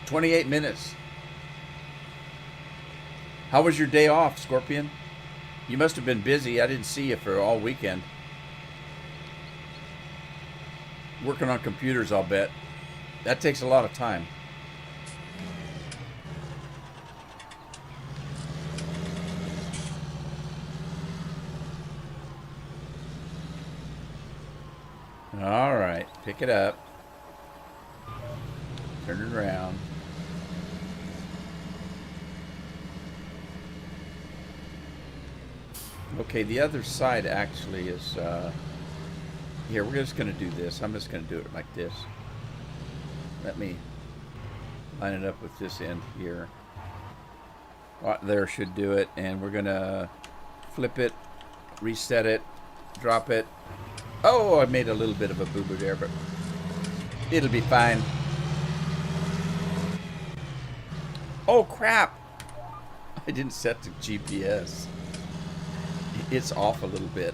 "28 minutes. How was your day off, Scorpion? You must have been busy. I didn't see you for all weekend. Working on computers, I'll bet. That takes a lot of time." All right, pick it up. Turn it around. Okay, the other side actually is, here, we're just going to do this. I'm just going to do it like this. Let me line it up with this end here. There should do it. And we're going to flip it, reset it, drop it. Oh, I made a little bit of a boo-boo there, but it'll be fine. Oh, crap. I didn't set the GPS. It's off a little bit.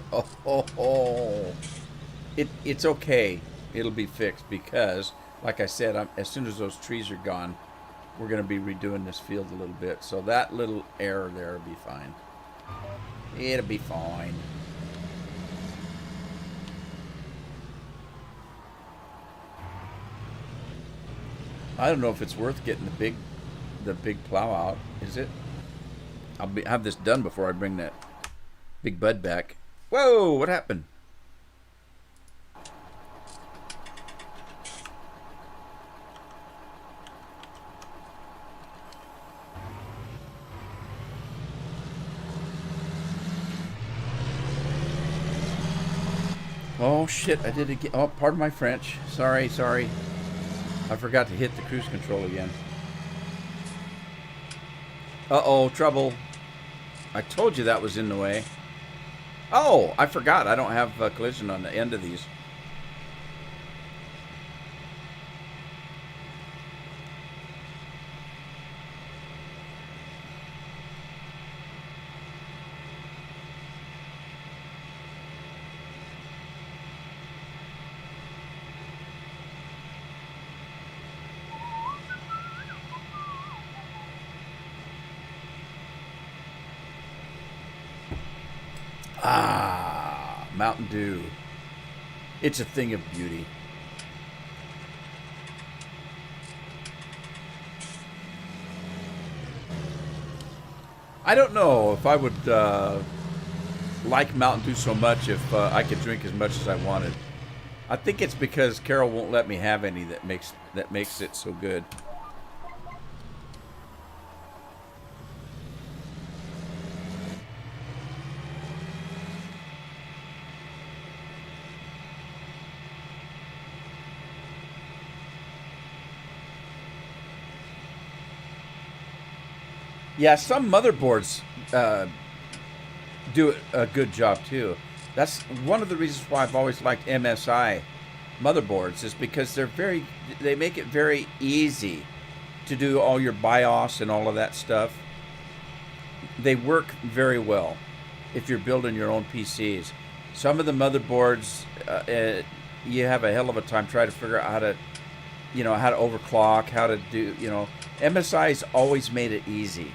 It's okay. It'll be fixed because, like I said, as soon as those trees are gone, we're going to be redoing this field a little bit. So that little error there will be fine. It'll be fine. I don't know if it's worth getting the big plow out. Is it? I'll have this done before I bring that big bud back. Whoa! What happened? Oh shit! I did it again. Oh, pardon my French. Sorry. I forgot to hit the cruise control again. Uh-oh, trouble. I told you that was in the way. Oh, I forgot. I don't have collision on the end of these. Ah, Mountain Dew. It's a thing of beauty. I don't know if I would like Mountain Dew so much if I could drink as much as I wanted. I think it's because Carol won't let me have any that makes it so good. Yeah, some motherboards do a good job too. That's one of the reasons why I've always liked MSI motherboards, is because they make it very easy to do all your BIOS and all of that stuff. They work very well if you're building your own PCs. Some of the motherboards, you have a hell of a time trying to figure out how to overclock, how to do, MSI's always made it easy,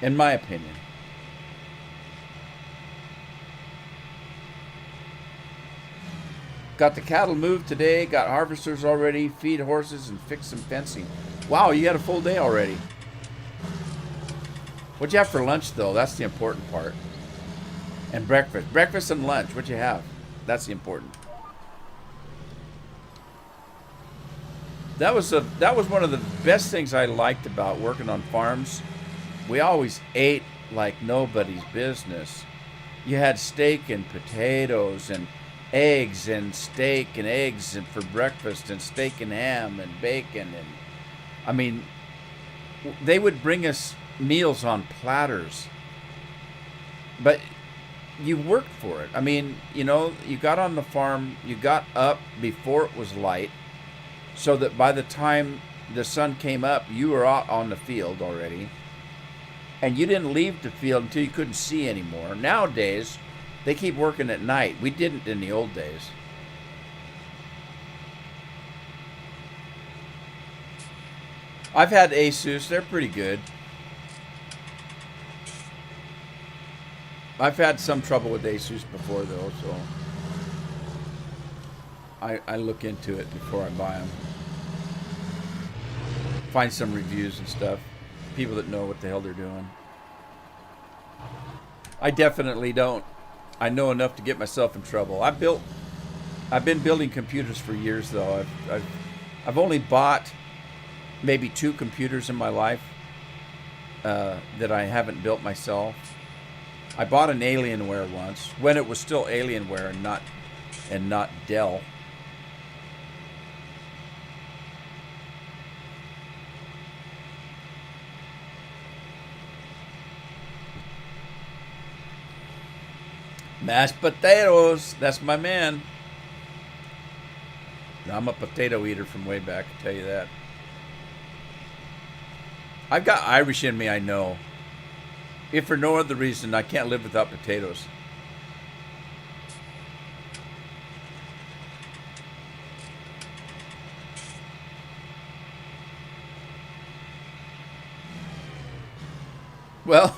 in my opinion. Got the cattle moved today, got harvesters already, feed horses, and fix some fencing. Wow, you had a full day already. What'd you have for lunch, though? That's the important part. And breakfast. Breakfast and lunch. What'd you have? That's the important. That was one of the best things I liked about working on farms. We always ate like nobody's business. You had steak and potatoes and eggs and steak and eggs and for breakfast and steak and ham and bacon and I mean they would bring us meals on platters. But you worked for it. I mean, you know, you got on the farm, you got up before it was light, so that by the time the sun came up, you were out on the field already. And you didn't leave the field until you couldn't see anymore. Nowadays, they keep working at night. We didn't in the old days. I've had Asus. They're pretty good. I've had some trouble with Asus before, though, so I look into it before I buy them. Find some reviews and stuff. People that know what the hell they're doing. I definitely don't. I know enough to get myself in trouble. I've been building computers for years, though. I've only bought maybe 2 computers in my life that I haven't built myself. I bought an Alienware once when it was still Alienware and not Dell. Mashed potatoes. That's my man. I'm a potato eater from way back, I'll tell you that. I've got Irish in me, I know. If for no other reason, I can't live without potatoes. Well,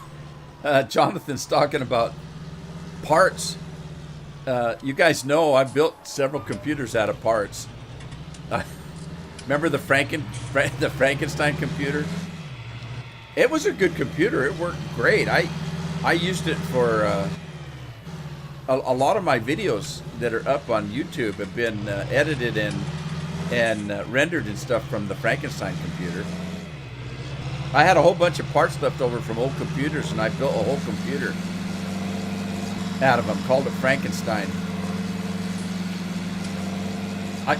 Jonathan's talking about parts. You guys know I built several computers out of parts. Remember the Frankenstein computer? It was a good computer. It worked great. I used it for a lot of my videos that are up on YouTube have been edited and rendered and stuff from the Frankenstein computer. I had a whole bunch of parts left over from old computers, and I built a whole computer out of them. Called it Frankenstein.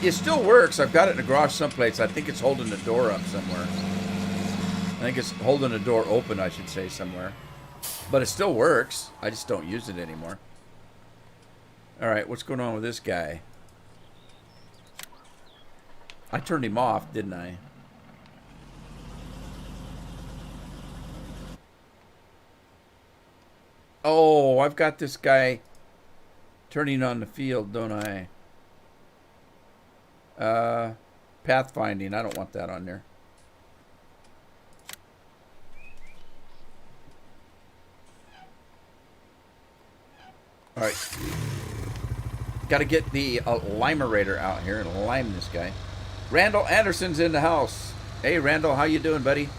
It still works. I've got it in the garage someplace. I think it's holding the door up somewhere. I think it's holding the door open, I should say, somewhere. But it still works. I just don't use it anymore. Alright, what's going on with this guy? I turned him off, didn't I? Oh, I've got this guy turning on the field, don't I? Pathfinding. I don't want that on there. All right. Got to get the limerator out here and lime this guy. Randall Anderson's in the house. Hey, Randall, how you doing, buddy?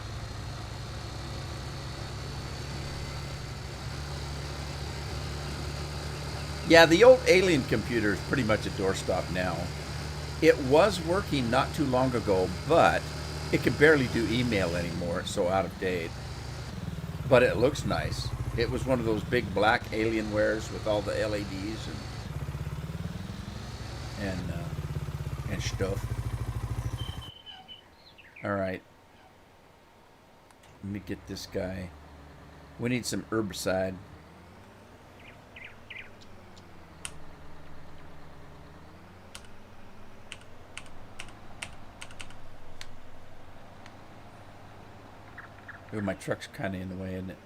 Yeah, the old Alien computer is pretty much a doorstop now. It was working not too long ago, but it can barely do email anymore. It's so out of date. But it looks nice. It was one of those big black Alienwares with all the LEDs and stuff. All right. Let me get this guy. We need some herbicide. Ooh, my truck's kind of in the way, isn't it?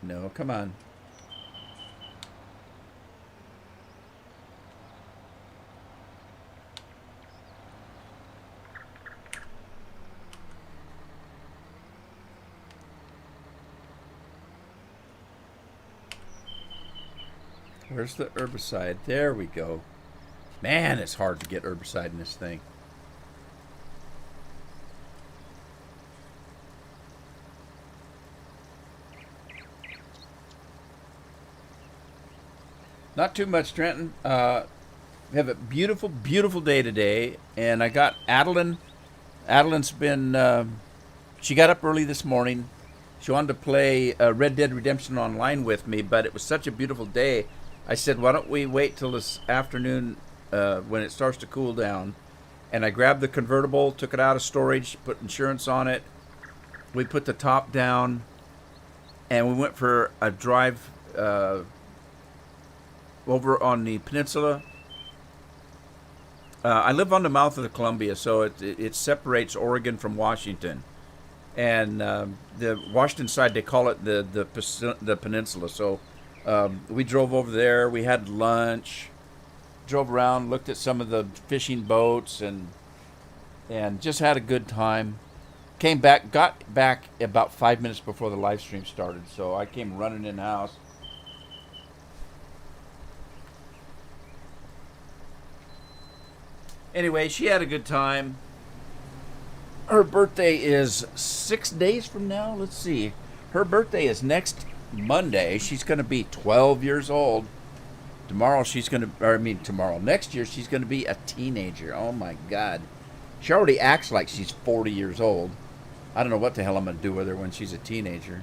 No, come on. Where's the herbicide? There we go. Man, it's hard to get herbicide in this thing. Not too much, Trenton. We have a beautiful, beautiful day today, and I got Adeline. Adeline's been. She got up early this morning. She wanted to play Red Dead Redemption Online with me, but it was such a beautiful day. I said, why don't we wait till this afternoon when it starts to cool down? And I grabbed the convertible, took it out of storage, put insurance on it. We put the top down, and we went for a drive over on the peninsula. I live on the mouth of the Columbia, so it separates Oregon from Washington. And the Washington side, they call it the peninsula. So we drove over there. We had lunch, drove around, looked at some of the fishing boats, and just had a good time. Came back, got back about 5 minutes before the live stream started. So I came running in the house. Anyway, she had a good time. Her birthday is 6 days from now. Let's see. Her birthday is next Monday. She's going to be 12 years old. Next year she's going to be a teenager. Oh my God. She already acts like she's 40 years old. I don't know what the hell I'm going to do with her when she's a teenager.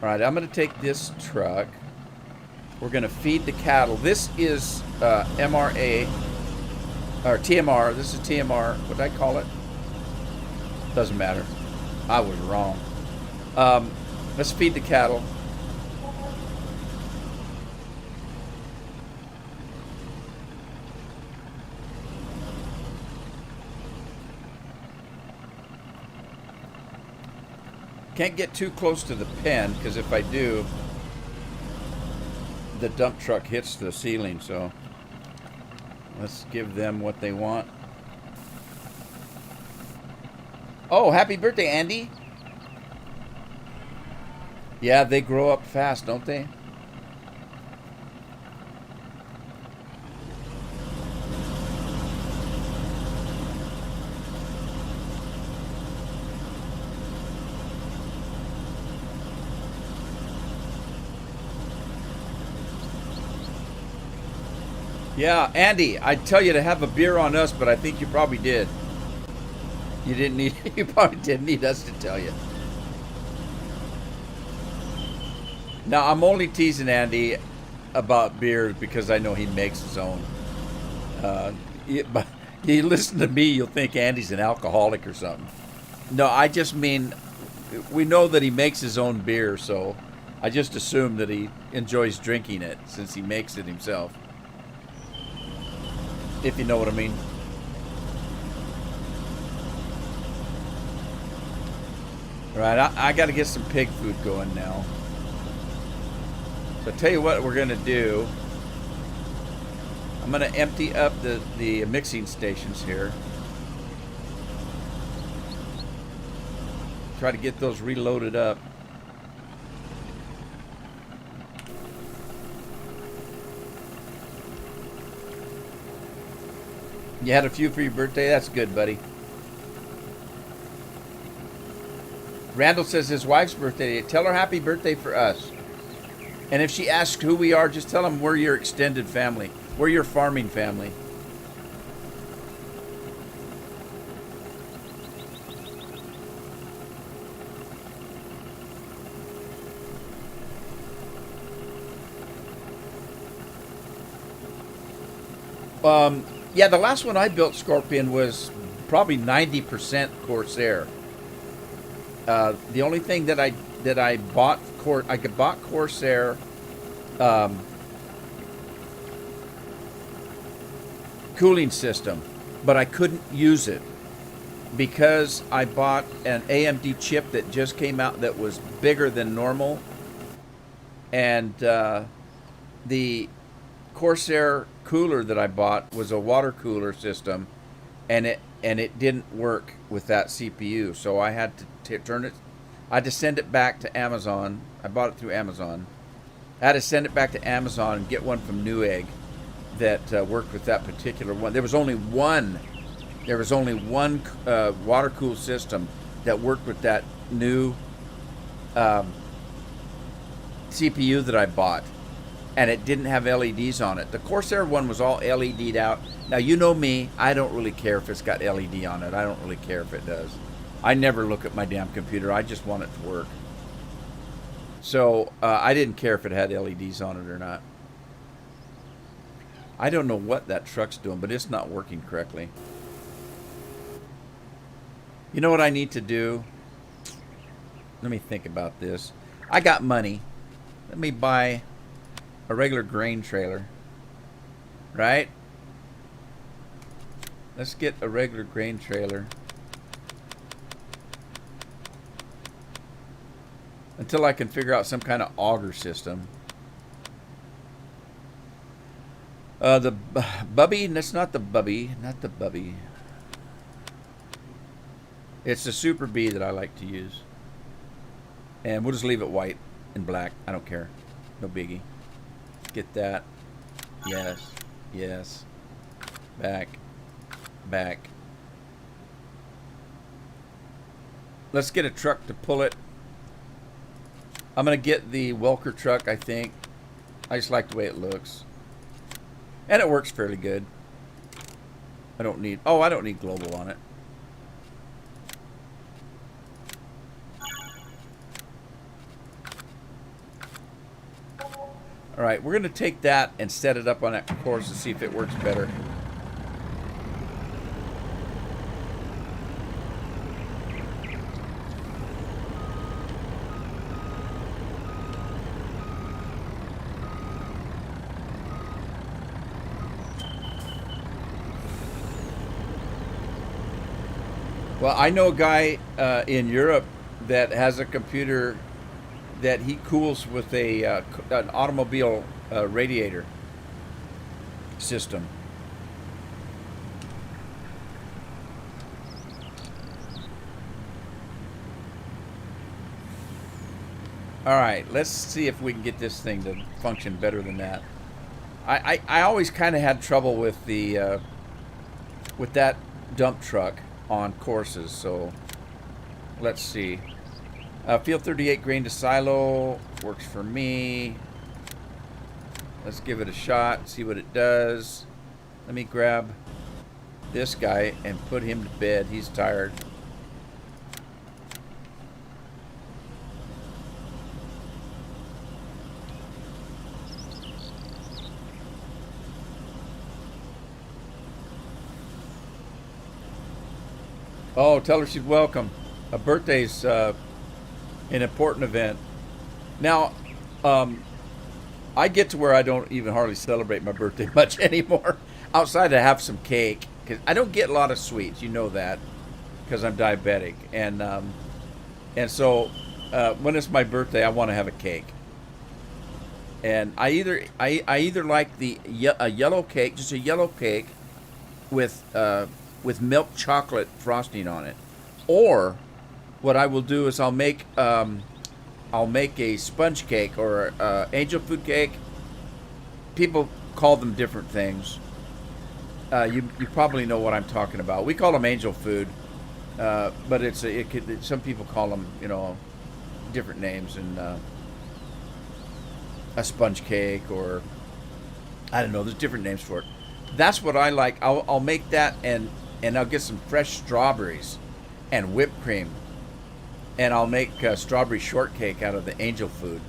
All right, I'm going to take this truck. We're going to feed the cattle. This is MRA, or TMR. This is TMR. What did I call it? Doesn't matter. I was wrong. Let's feed the cattle. Can't get too close to the pen, because if I do, the dump truck hits the ceiling. So let's give them what they want. Oh, happy birthday, Andy. Yeah, they grow up fast, don't they? Yeah, Andy, I'd tell you to have a beer on us, but I think you probably did. You didn't need. You probably didn't need us to tell you. Now, I'm only teasing Andy about beer because I know he makes his own. But you listen to me, you'll think Andy's an alcoholic or something. No, I just mean we know that he makes his own beer, so I just assume that he enjoys drinking it since he makes it himself. If you know what I mean. All right, I got to get some pig food going now. So I'll tell you what we're going to do. I'm going to empty up the mixing stations here. Try to get those reloaded up. You had a few for your birthday? That's good, buddy. Randall says his wife's birthday. Tell her happy birthday for us. And if she asks who we are, just tell them we're your extended family. We're your farming family. Yeah, the last one I built, Scorpion, was probably 90% Corsair. The only thing that I bought Corsair cooling system, but I couldn't use it because I bought an AMD chip that just came out that was bigger than normal, and the Corsair cooler that I bought was a water cooler system, and it didn't work with that CPU, so I had to turn it. I had to send it back to Amazon. I bought it through Amazon. I had to send it back to Amazon and get one from Newegg that worked with that particular one. There was only one water cooled system that worked with that new CPU that I bought, and it didn't have LEDs on it. The Corsair one was all LED'd out. Now, you know me, I don't really care if it's got LED on it. I don't really care if it does. I never look at my damn computer. I just want it to work. So I didn't care if it had LEDs on it or not. I don't know what that truck's doing, but it's not working correctly. You know what I need to do? Let me think about this. I got money. Let me buy a regular grain trailer. Right? Let's get a regular grain trailer. Until I can figure out some kind of auger system. The Bubby, that's not the Bubby. Not the Bubby. It's the Super B that I like to use. And we'll just leave it white and black. I don't care. No biggie. Get that. Yes. Yes. Back. Back. Let's get a truck to pull it. I'm going to get the Welker truck, I think. I just like the way it looks. And it works fairly good. I don't need global on it. All right, we're going to take that and set it up on that course and see if it works better. Well, I know a guy in Europe that has a computer that he cools with an automobile radiator system. All right, let's see if we can get this thing to function better than that. I always kind of had trouble with the with that dump truck on courses, so let's see. Field 38 grain to silo works for me. Let's give it a shot, see what it does. Let me grab this guy and put him to bed. He's tired. Oh, tell her she's welcome. A birthday's an important event. Now, I get to where I don't even hardly celebrate my birthday much anymore. Outside, I have some cake because I don't get a lot of sweets. You know that because I'm diabetic, and so when it's my birthday, I want to have a cake. And I either like a yellow cake, just a yellow cake with milk chocolate frosting on it, or what I will do is I'll make a sponge cake or angel food cake. People call them different things. You probably know what I'm talking about. We call them angel food, but some people call them different names, and a sponge cake, or I don't know. There's different names for it. That's what I like. I'll make that, and I'll get some fresh strawberries and whipped cream, and I'll make strawberry shortcake out of the angel food.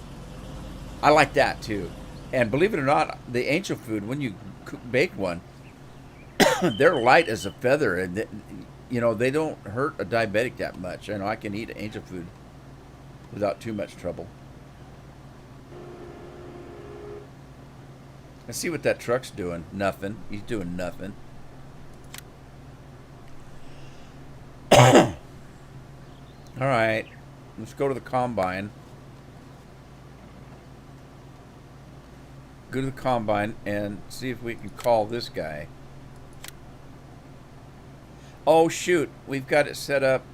I like that too. And believe it or not, the angel food, when you bake one, they're light as a feather, and they don't hurt a diabetic that much. I know I can eat angel food without too much trouble. Let's see what that truck's doing. Nothing. He's doing nothing. All right. Let's go to the combine. Go to the combine and see if we can call this guy. Oh, shoot. We've got it set up.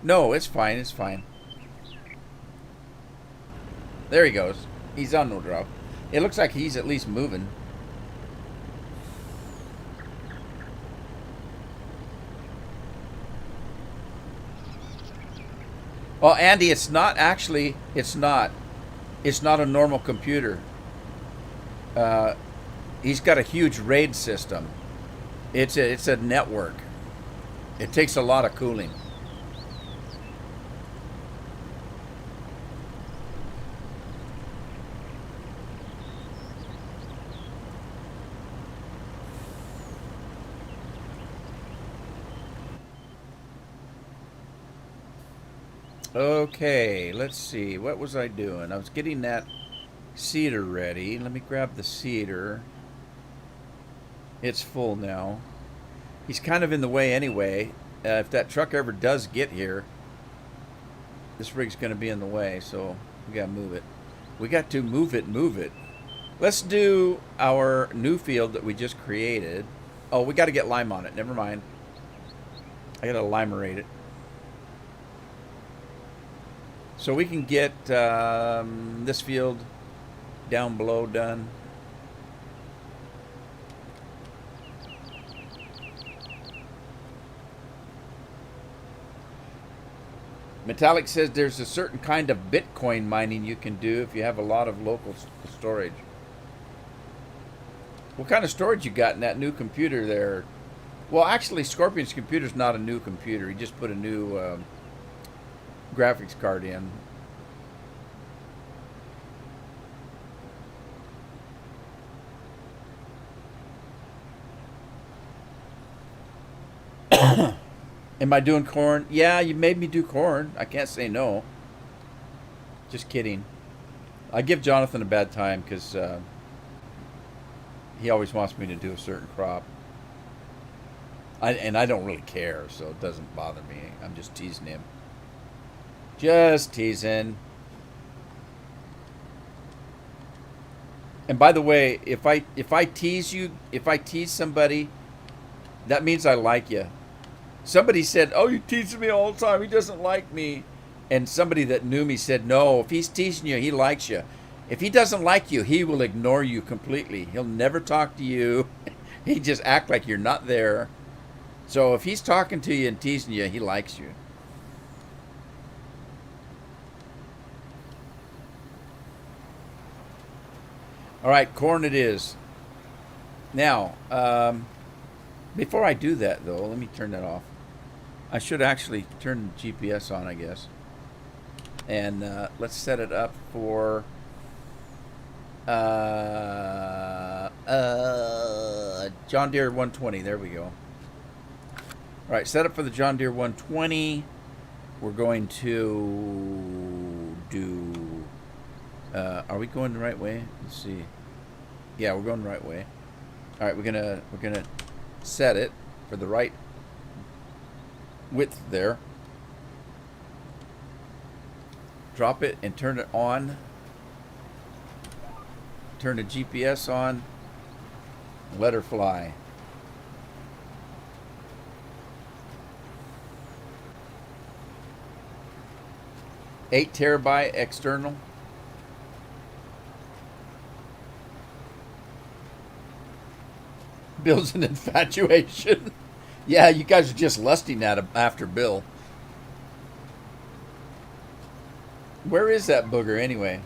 No, it's fine. It's fine. There he goes. He's on no drop. It looks like he's at least moving. Well, Andy, it's not a normal computer. He's got a huge RAID system. It's a network. It takes a lot of cooling. Okay, let's see. What was I doing? I was getting that seeder ready. Let me grab the seeder. It's full now. He's kind of in the way anyway. If that truck ever does get here, this rig's going to be in the way, so we got to move it. We got to move it. Let's do our new field that we just created. Oh, we got to get lime on it. Never mind. I got to limerate it. So we can get this field down below done. Metallic says there's a certain kind of Bitcoin mining you can do if you have a lot of local storage. What kind of storage you got in that new computer there? Well, actually, Scorpion's computer's not a new computer. He just put a new graphics card in. Am I doing corn? Yeah, you made me do corn. I can't say no. Just kidding. I give Jonathan a bad time because he always wants me to do a certain crop. And I don't really care, so it doesn't bother me. I'm just teasing him. Just teasing. And by the way, if I tease you, if I tease somebody, that means I like you. Somebody said, "Oh, you tease me all the time. He doesn't like me." And somebody that knew me said, "No, if he's teasing you, he likes you. If he doesn't like you, he will ignore you completely. He'll never talk to you. He just act like you're not there. So if he's talking to you and teasing you, he likes you." All right, corn it is. Now, before I do that, though, let me turn that off. I should actually turn the GPS on, I guess. And let's set it up for John Deere 120. There we go. All right, set up for the John Deere 120. We're going to do... are we going the right way? Let's see. Yeah, we're going the right way. All right, we're gonna set it for the right width there. Drop it and turn it on. Turn the GPS on. Let her fly. Eight terabyte external. Bill's an infatuation. Yeah, you guys are just lusting at him after Bill. Where is that booger anyway?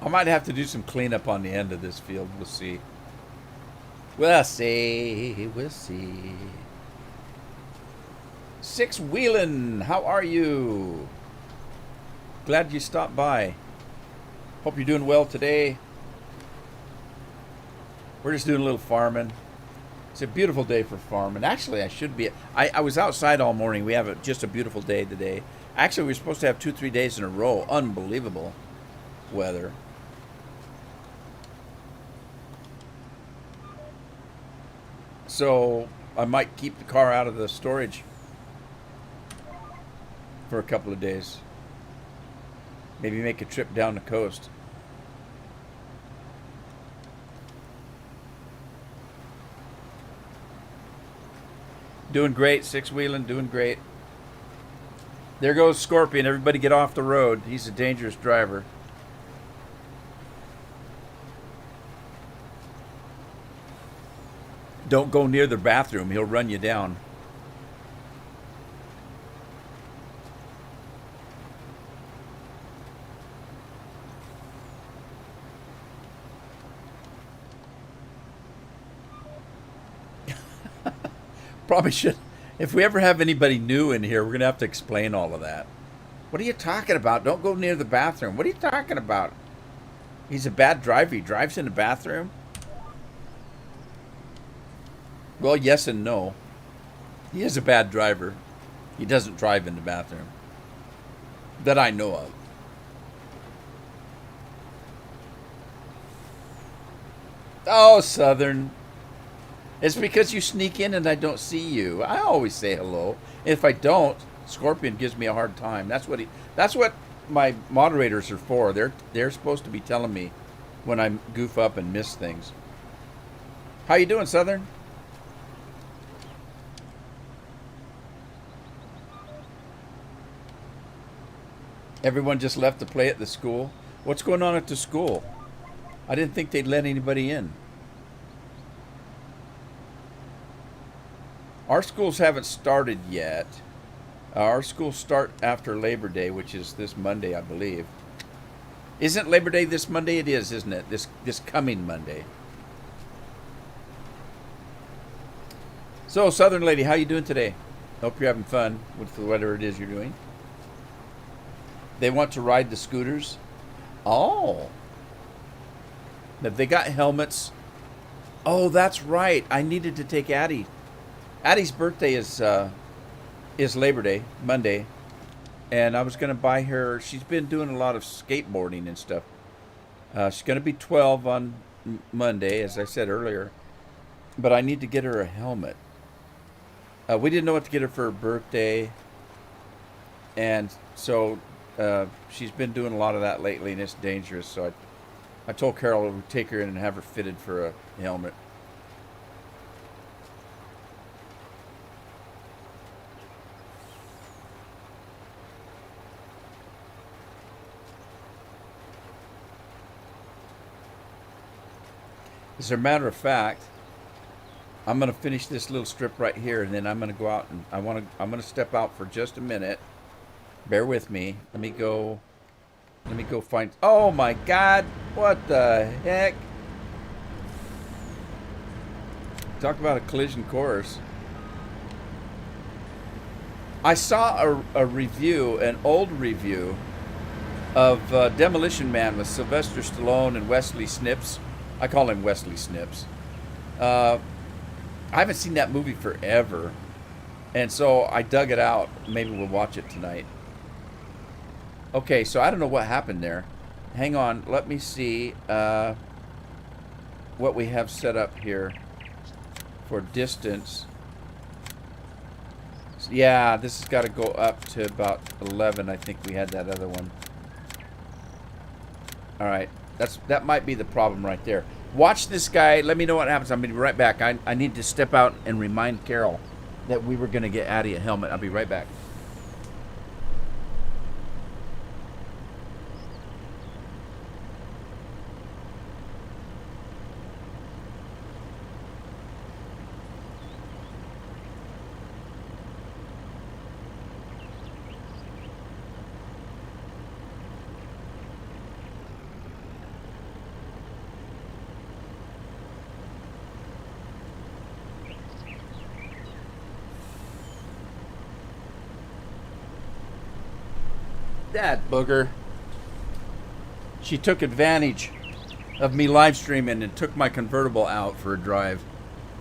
I might have to do some cleanup on the end of this field. We'll see. We'll see. We'll see. Six Wheelin', how are you? Glad you stopped by. Hope you're doing well today. We're just doing a little farming. It's a beautiful day for farming. Actually, I should be. I was outside all morning. We have just a beautiful day today. Actually, we're supposed to have 2-3 days in a row. Unbelievable weather. So I might keep the car out of the storage for a couple of days. Maybe make a trip down the coast. Doing great, Six Wheeling, doing great. There goes Scorpion. Everybody get off the road. He's a dangerous driver. Don't go near the bathroom. He'll run you down. Probably should. If we ever have anybody new in here, we're going to have to explain all of that. What are you talking about? Don't go near the bathroom. What are you talking about? He's a bad driver. He drives in the bathroom. Well, yes and no. He is a bad driver. He doesn't drive in the bathroom that I know of. Oh, Southern. It's because you sneak in and I don't see you. I always say hello. If I don't, Scorpion gives me a hard time. That's what my moderators are for. They're supposed to be telling me when I goof up and miss things. How you doing, Southern? Everyone just left to play at the school. What's going on at the school? I didn't think they'd let anybody in. Our schools haven't started yet. Our schools start after Labor Day, which is this Monday, I believe. Isn't Labor Day this Monday? It is, isn't it? This coming Monday. So, Southern Lady, how you doing today? Hope you're having fun with whatever it is you're doing. They want to ride the scooters. Oh. Have they got helmets? Oh, that's right. I needed to take Addie. Addie's birthday is Labor Day, Monday. And I was going to buy her. She's been doing a lot of skateboarding and stuff. She's going to be 12 on Monday, as I said earlier. But I need to get her a helmet. We didn't know what to get her for her birthday. And so she's been doing a lot of that lately, and it's dangerous. So I told Carol to take her in and have her fitted for a helmet. As a matter of fact, I'm going to finish this little strip right here, and then I'm going to go out and I'm going to step out for just a minute. Bear with me. Let me go find. Oh my God! What the heck? Talk about a collision course. I saw a review, an old review of Demolition Man with Sylvester Stallone and Wesley Snipes. I call him Wesley Snipes. I haven't seen that movie forever, and so I dug it out. Maybe we'll watch it tonight. Okay, so I don't know what happened there. Hang on, let me see what we have set up here for distance. Yeah, this has got to go up to about 11. I think we had that other one. All right, that might be the problem right there. Watch this guy. Let me know what happens. I'll be right back. I need to step out and remind Carol that we were going to get Addie a helmet. I'll be right back. That booger. She took advantage of me live streaming and took my convertible out for a drive.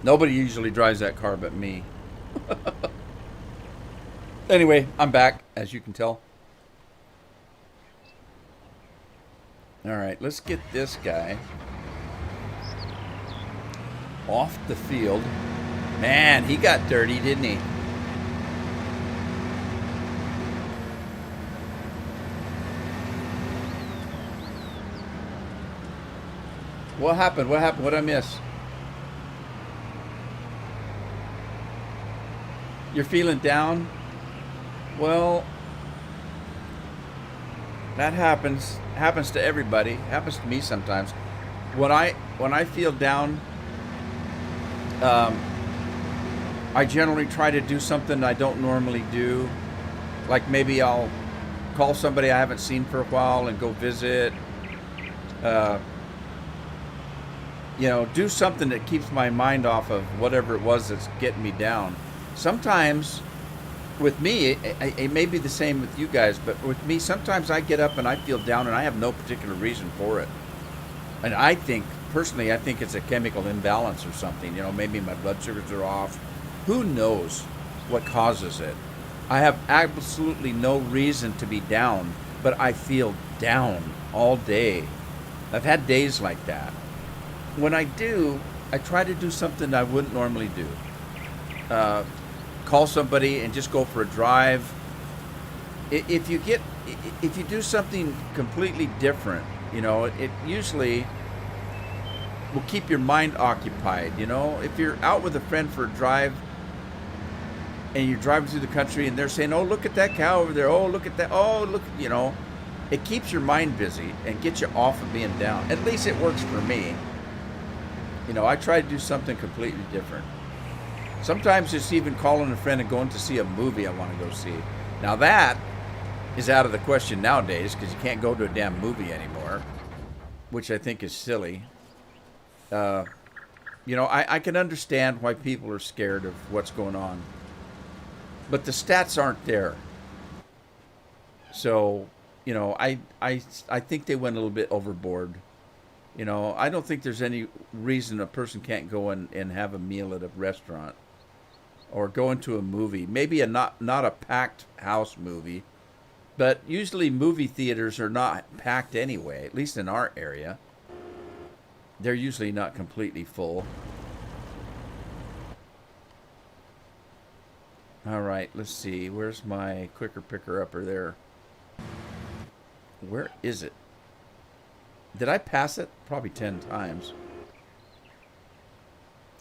Nobody usually drives that car but me. Anyway, I'm back, as you can tell. Alright, let's get this guy off the field. Man, he got dirty, didn't he? What happened? What happened? What did I miss? You're feeling down? Well, that happens. Happens to everybody. Happens to me sometimes. When I feel down, I generally try to do something I don't normally do. Like maybe I'll call somebody I haven't seen for a while and go visit. You know, do something that keeps my mind off of whatever it was that's getting me down. Sometimes, with me, it may be the same with you guys, but with me, sometimes I get up and I feel down and I have no particular reason for it. And I think, personally, I think it's a chemical imbalance or something. You know, maybe my blood sugars are off. Who knows what causes it? I have absolutely no reason to be down, but I feel down all day. I've had days like that. When I do, I try to do something I wouldn't normally do. Call somebody and just go for a drive. If you do something completely different, you know, it usually will keep your mind occupied. You know, if you're out with a friend for a drive and you're driving through the country and they're saying, "Oh, look at that cow over there. Oh, look at that. Oh, look," you know, it keeps your mind busy and gets you off of being down. At least it works for me. You know, I try to do something completely different. Sometimes it's even calling a friend and going to see a movie I want to go see. Now that is out of the question nowadays because you can't go to a damn movie anymore, which I think is silly. You know, I can understand why people are scared of what's going on, but the stats aren't there. So, you know, I think they went a little bit overboard. You know, I don't think there's any reason a person can't go and have a meal at a restaurant or go into a movie. Maybe not a packed house movie, but usually movie theaters are not packed anyway, at least in our area. They're usually not completely full. All right, let's see. Where's my quicker picker upper there? Where is it? Did I pass it? Probably 10 times.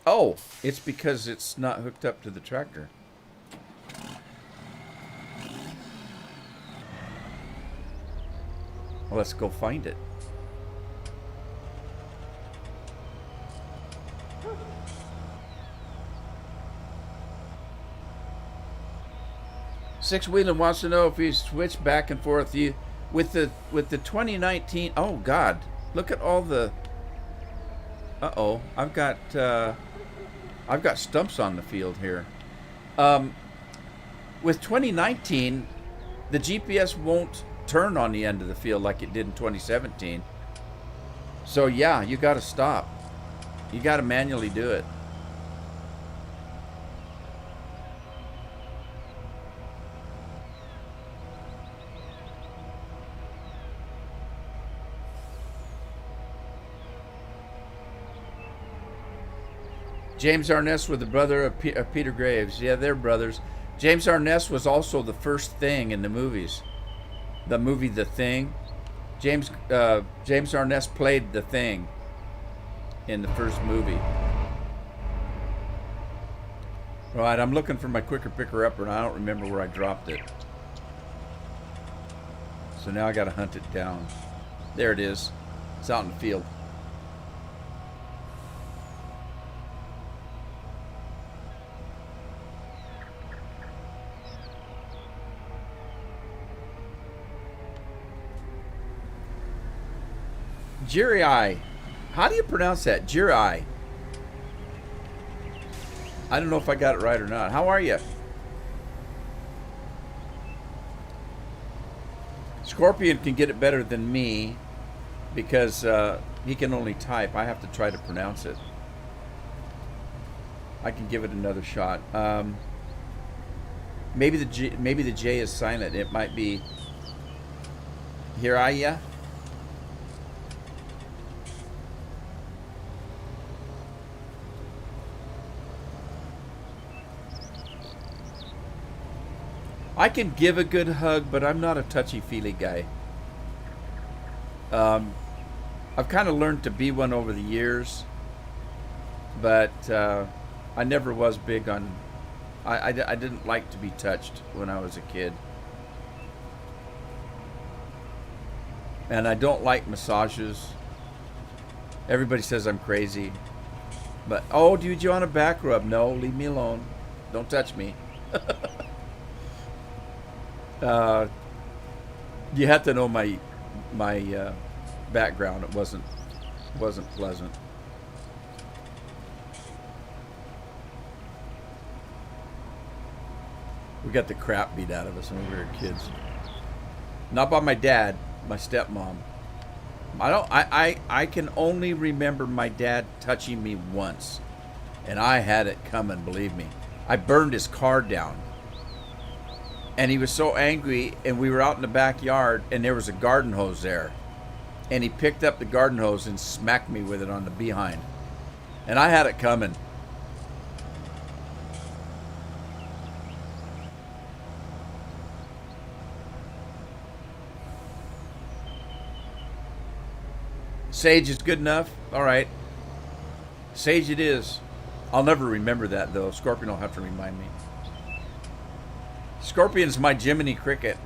Oh, it's because it's not hooked up to the tractor. Well, let's go find it. Six Wheelan wants to know if you switch back and forth. You with the 2019. Oh God, look at all the. Uh-oh, I've got stumps on the field here. With 2019, the GPS won't turn on the end of the field like it did in 2017. So yeah, you got to stop. You got to manually do it. James Arness was the brother of Peter Graves. Yeah, they're brothers. James Arness was also the first Thing in the movies. The movie The Thing. James Arness played the Thing in the first movie. Right, I'm looking for my quicker picker upper and I don't remember where I dropped it. So now I got to hunt it down. There it is. It's out in the field. Jirai. How do you pronounce that? Jirai. I don't know if I got it right or not. How are you? Scorpion can get it better than me because he can only type. I have to try to pronounce it. I can give it another shot. Maybe the J is silent. It might be Hiraya. I can give a good hug, but I'm not a touchy-feely guy. I've kind of learned to be one over the years, but I never was big on... I didn't like to be touched when I was a kid. And I don't like massages. Everybody says I'm crazy. But, oh, dude, you want a back rub? No, leave me alone. Don't touch me. You have to know my background. It wasn't pleasant. We got the crap beat out of us when we were kids. Not by my dad, my stepmom. I don't. I can only remember my dad touching me once, and I had it coming. Believe me, I burned his car down, and he was so angry. And we were out in the backyard, and there was a garden hose there, and he picked up the garden hose and smacked me with it on the behind, and I had it coming. Sage is good enough. All right. Sage it is. I'll never remember that, though. Scorpion will have to remind me. Scorpion's my Jiminy Cricket.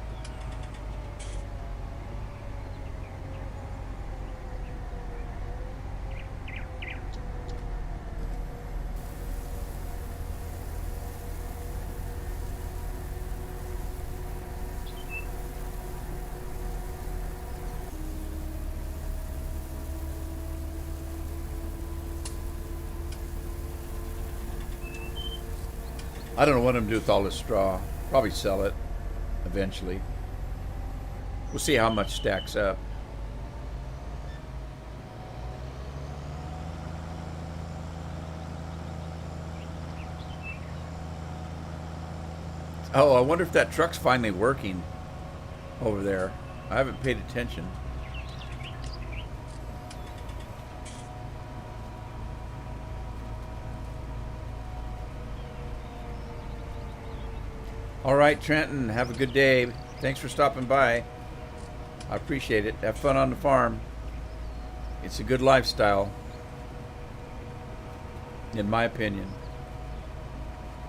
I don't know what I'm going to do with all this straw. Probably sell it eventually. We'll see how much stacks up. Oh, I wonder if that truck's finally working over there. I haven't paid attention. All right, Trenton, have a good day. Thanks for stopping by. I appreciate it. Have fun on the farm. It's a good lifestyle, in my opinion.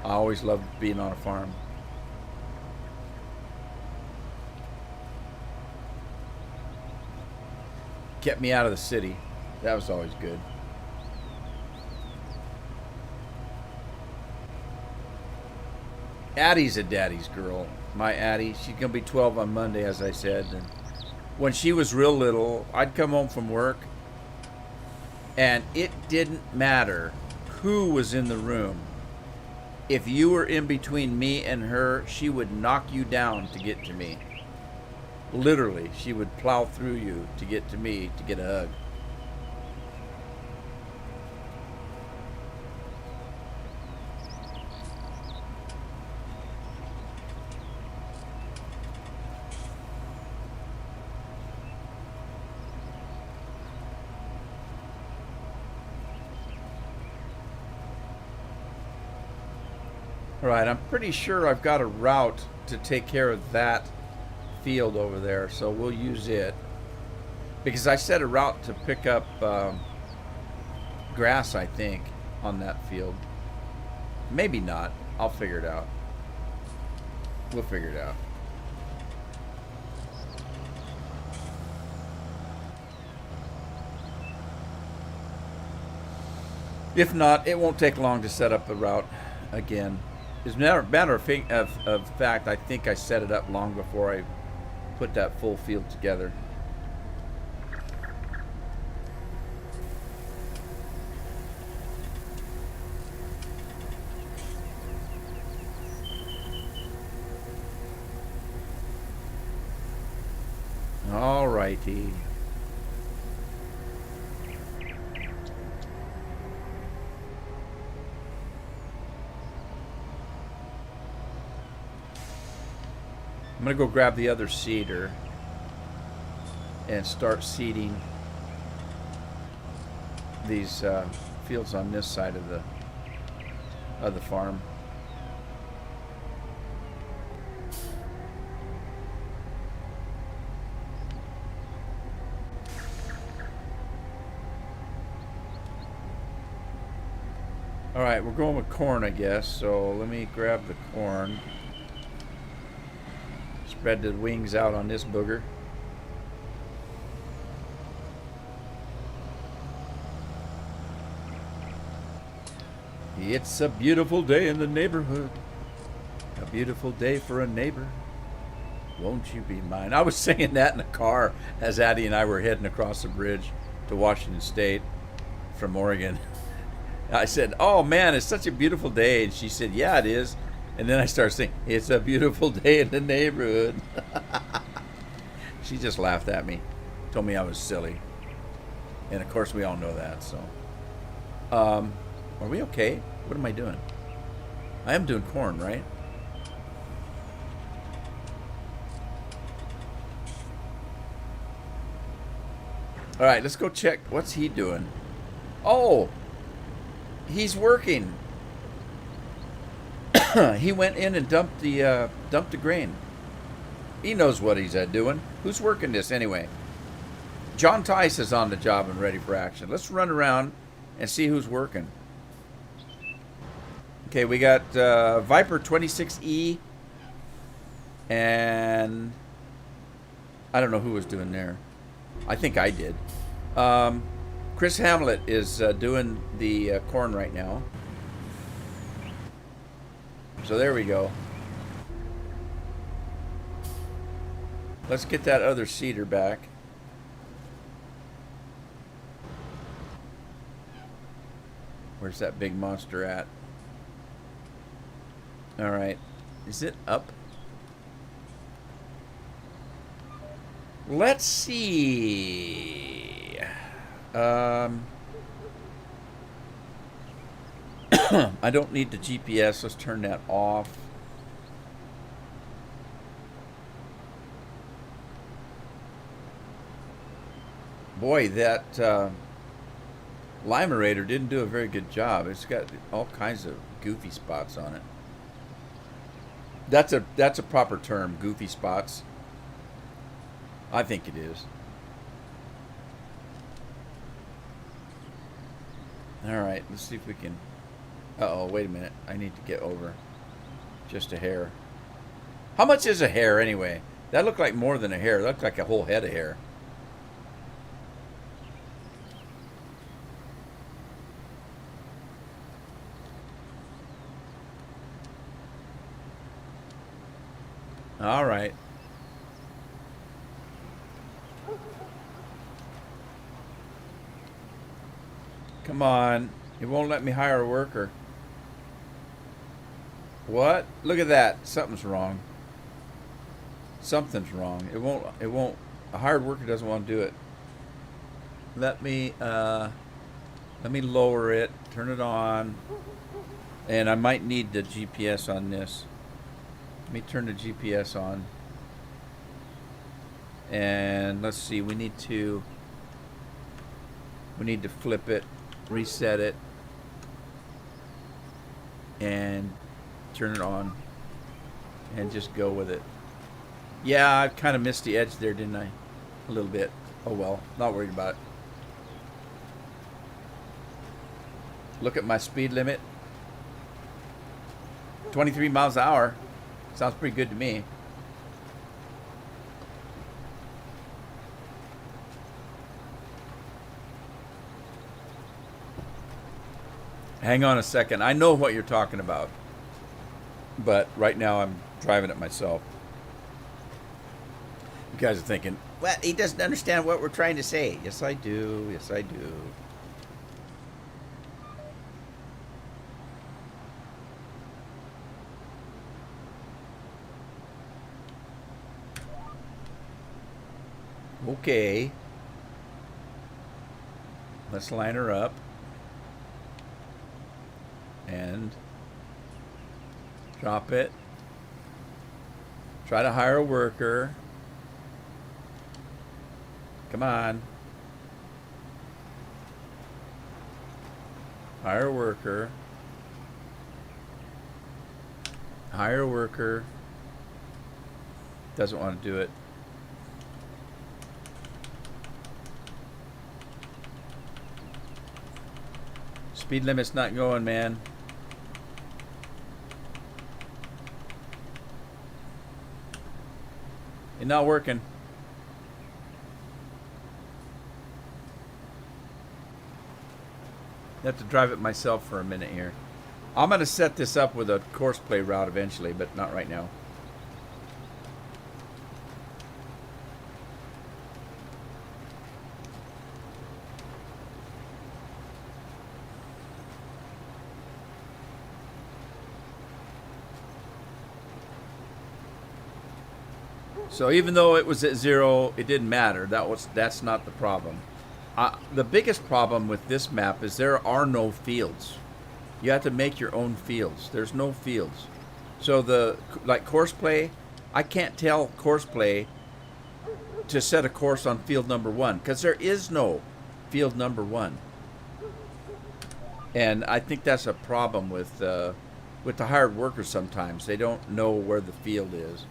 I always loved being on a farm. Kept me out of the city. That was always good. Addie's a daddy's girl. My Addie, she's going to be 12 on Monday, as I said. And when she was real little, I'd come home from work, and it didn't matter who was in the room. If you were in between me and her, she would knock you down to get to me. Literally, she would plow through you to get to me to get a hug. All right, I'm pretty sure I've got a route to take care of that field over there, so we'll use it. Because I set a route to pick up grass, I think, on that field. Maybe not. I'll figure it out. We'll figure it out. If not, it won't take long to set up a route again. As a matter of fact, I think I set it up long before I put that full field together. All righty. I'm going to go grab the other seeder and start seeding these fields on this side of the farm. All right, we're going with corn, I guess. So let me grab the corn. Spread the wings out on this booger. It's a beautiful day in the neighborhood. A beautiful day for a neighbor. Won't you be mine? I was singing that in the car as Addie and I were heading across the bridge to Washington State from Oregon. I said, "Oh man, it's such a beautiful day." And she said, "Yeah, it is." And then I started saying, "It's a beautiful day in the neighborhood." She just laughed at me, told me I was silly. And of course, we all know that. So, are we okay? What am I doing? I am doing corn, right? All right, let's go check. What's he doing? Oh, he's working. He went in and dumped the grain. He knows what he's doing. Who's working this anyway? John Tice is on the job and ready for action. Let's run around and see who's working. Okay, we got Viper 26E, and I don't know who was doing there. I think I did. Chris Hamlet is doing the corn right now. So there we go. Let's get that other seeder back. Where's that big monster at? All right. Is it up? Let's see. I don't need the GPS. Let's turn that off. Boy, that Limerator didn't do a very good job. It's got all kinds of goofy spots on it. That's a proper term, goofy spots. I think it is. All right, let's see if we can. Uh-oh, wait a minute. I need to get over just a hair. How much is a hair anyway? That looked like more than a hair. That looked like a whole head of hair. All right. Come on. It won't let me hire a worker. What? Look at that. Something's wrong. Something's wrong. It won't. A hired worker doesn't want to do it. Let me lower it, turn it on. And I might need the GPS on this. Let me turn the GPS on. And let's see, we need to flip it, reset it, and turn it on, and just go with it. Yeah, I kind of missed the edge there, didn't I? A little bit. Oh well, not worried about it. Look at my speed limit. 23 miles an hour. Sounds pretty good to me. Hang on a second. I know what you're talking about. But right now I'm driving it myself. You guys are thinking, well, he doesn't understand what we're trying to say. Yes, I do. Yes, I do. Okay. Let's line her up. And drop it. Try to hire a worker. Come on. Hire a worker. Hire a worker. Doesn't want to do it. Speed limit's not going, man. It's not working. I have to drive it myself for a minute here. I'm going to set this up with a course play route eventually, but not right now. So even though it was at 0, it didn't matter. That's not the problem. The biggest problem with this map is there are no fields. You have to make your own fields. There's no fields. So like course play, I can't tell course play to set a course on field number 1 because there is no field number 1. And I think that's a problem with the hired workers sometimes. They don't know where the field is.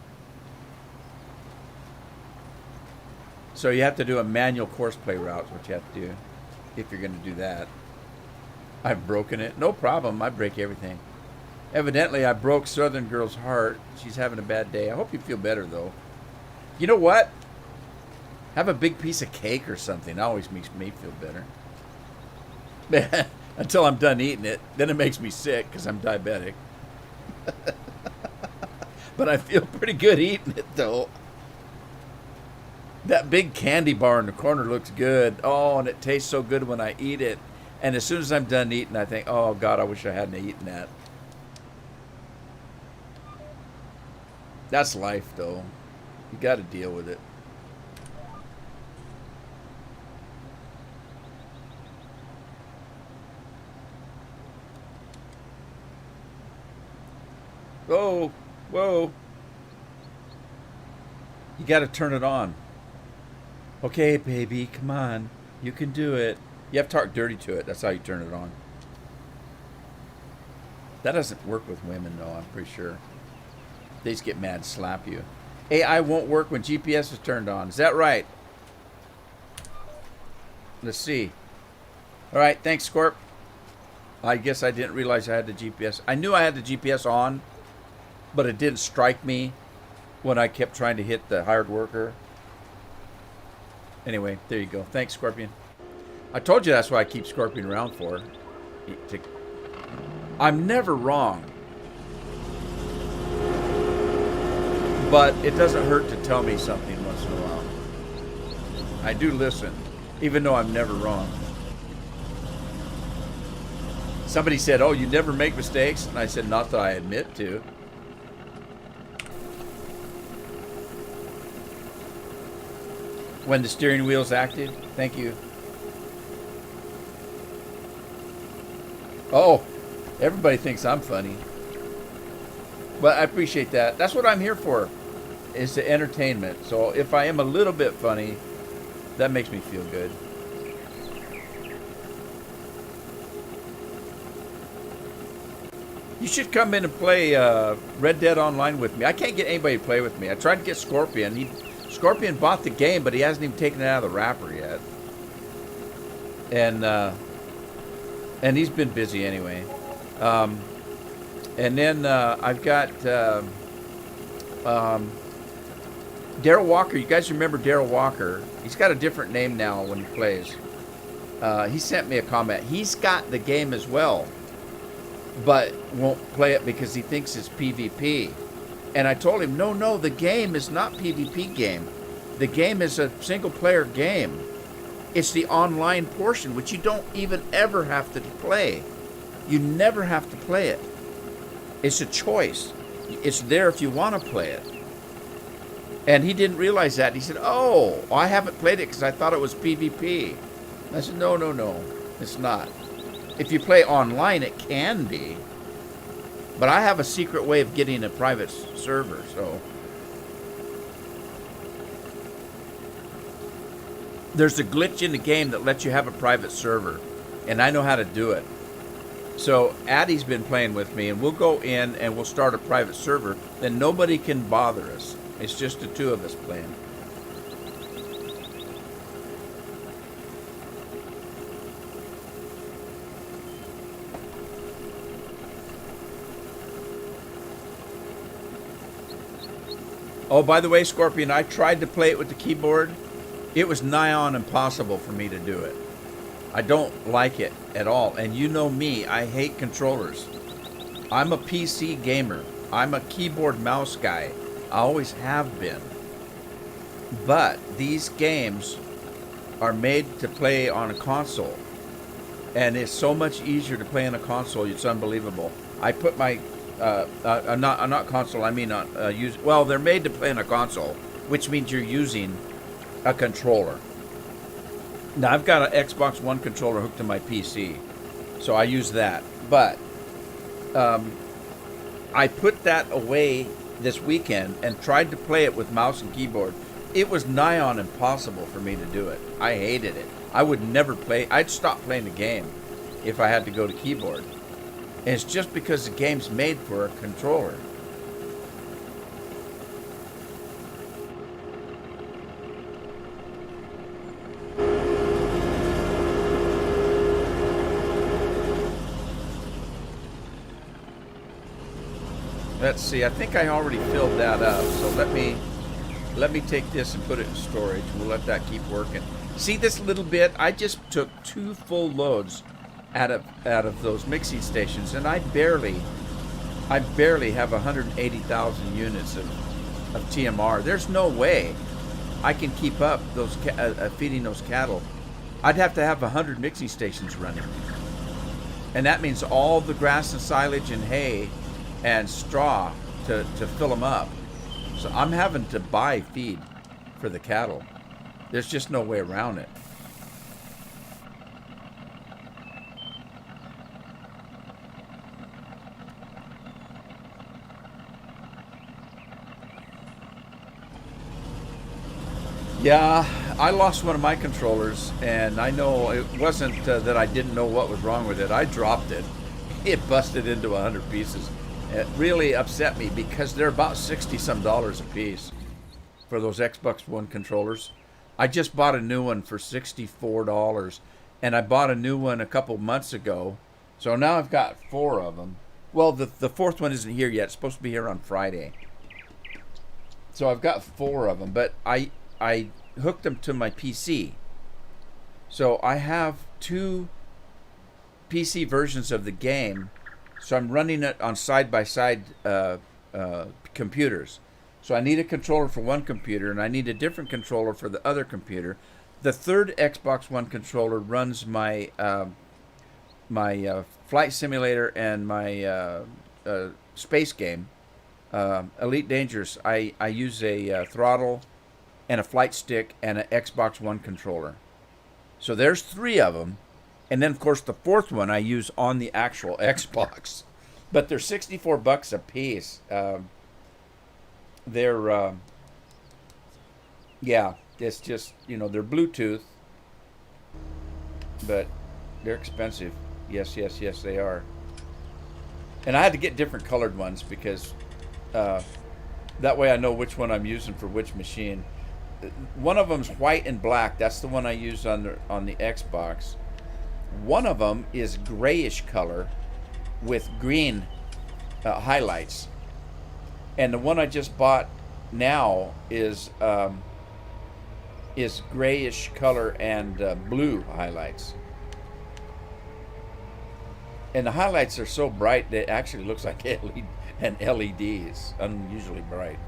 So you have to do a manual course play route is what you have to do if you're going to do that. I've broken it. No problem. I break everything. Evidently, I broke Southern Girl's heart. She's having a bad day. I hope you feel better, though. You know what? Have a big piece of cake or something. It always makes me feel better. Until I'm done eating it. Then it makes me sick because I'm diabetic. But I feel pretty good eating it, though. That big candy bar in the corner looks good. Oh, and it tastes so good when I eat it. And as soon as I'm done eating, I think, oh, God, I wish I hadn't eaten that. That's life, though. You got to deal with it. Whoa, whoa. You got to turn it on. Okay, baby, come on. You can do it. You have to talk dirty to it. That's how you turn it on. That doesn't work with women, though, I'm pretty sure. They just get mad and slap you. AI won't work when GPS is turned on. Is that right? Let's see. All right, thanks, Scorp. I guess I didn't realize I had the GPS. I knew I had the GPS on, but it didn't strike me when I kept trying to hit the hired worker. Anyway, there you go. Thanks, Scorpion. I told you that's why I keep Scorpion around for. I'm never wrong. But it doesn't hurt to tell me something once in a while. I do listen, even though I'm never wrong. Somebody said, oh, you never make mistakes? And I said, not that I admit to. When the steering wheel's active. Thank you. Oh, everybody thinks I'm funny. But I appreciate that. That's what I'm here for, is the entertainment. So if I am a little bit funny, that makes me feel good. You should come in and play Red Dead Online with me. I can't get anybody to play with me. I tried to get Scorpion. Scorpion bought the game, but he hasn't even taken it out of the wrapper yet. And he's been busy anyway. And then I've got Daryl Walker. You guys remember Daryl Walker? He's got a different name now when he plays. He sent me a comment. He's got the game as well, but won't play it because he thinks it's PvP. And I told him, no, the game is not PvP game. The game is a single-player game. It's the online portion, which you don't even ever have to play. You never have to play it. It's a choice. It's there if you want to play it. And he didn't realize that. He said, oh, I haven't played it because I thought it was PvP. I said, no, it's not. If you play online, it can be. But I have a secret way of getting a private server, so. There's a glitch in the game that lets you have a private server, and I know how to do it. So Addie's been playing with me, and we'll go in and we'll start a private server. Then nobody can bother us. It's just the two of us playing. Oh, by the way, Scorpion, I tried to play it with the keyboard. It was nigh on impossible for me to do it. I don't like it at all. And you know me, I hate controllers. I'm a PC gamer. I'm a keyboard mouse guy. I always have been. But these games are made to play on a console. And it's so much easier to play on a console, it's unbelievable. I put my not console. I mean, well, they're made to play on a console, which means you're using a controller. Now I've got an Xbox One controller hooked to my PC, so I use that. But I put that away this weekend and tried to play it with mouse and keyboard. It was nigh on impossible for me to do it. I hated it. I would never play. I'd stop playing the game if I had to go to keyboard. And it's just because the game's made for a controller. Let's see. I think I already filled that up. So let me take this and put it in storage. We'll let that keep working. See this little bit? I just took 2 full loads out of those mixing stations, and I barely have 180,000 units of TMR. There's no way I can keep up those feeding those cattle. I'd have to have 100 mixing stations running, and that means all the grass and silage and hay and straw to fill them up. So I'm having to buy feed for the cattle. There's just no way around it. Yeah, I lost one of my controllers, and I know it wasn't that I didn't know what was wrong with it. I dropped it. It busted into 100 pieces. It really upset me because they're about $60-some a piece for those Xbox One controllers. I just bought a new one for $64, and I bought a new one a couple months ago. So now I've got 4 of them. Well, the 4th one isn't here yet. It's supposed to be here on Friday. So I've got 4 of them, but I hooked them to my PC. So I have 2 PC versions of the game. So I'm running it on side-by-side computers. So I need a controller for one computer, and I need a different controller for the other computer. The 3rd Xbox One controller runs my flight simulator and my space game, Elite Dangerous. I use a throttle and a flight stick and an Xbox One controller. So there's 3 of them. And then, of course, the 4th one I use on the actual Xbox. But they're $64 a piece. They're, yeah, it's just, they're Bluetooth. But they're expensive. Yes, they are. And I had to get different colored ones because that way I know which one I'm using for which machine. One of them's white and black. That's the one I use on the Xbox. One of them is grayish color with green highlights, and the one I just bought now is grayish color and blue highlights. And the highlights are so bright that it actually looks like an LED. It's unusually bright.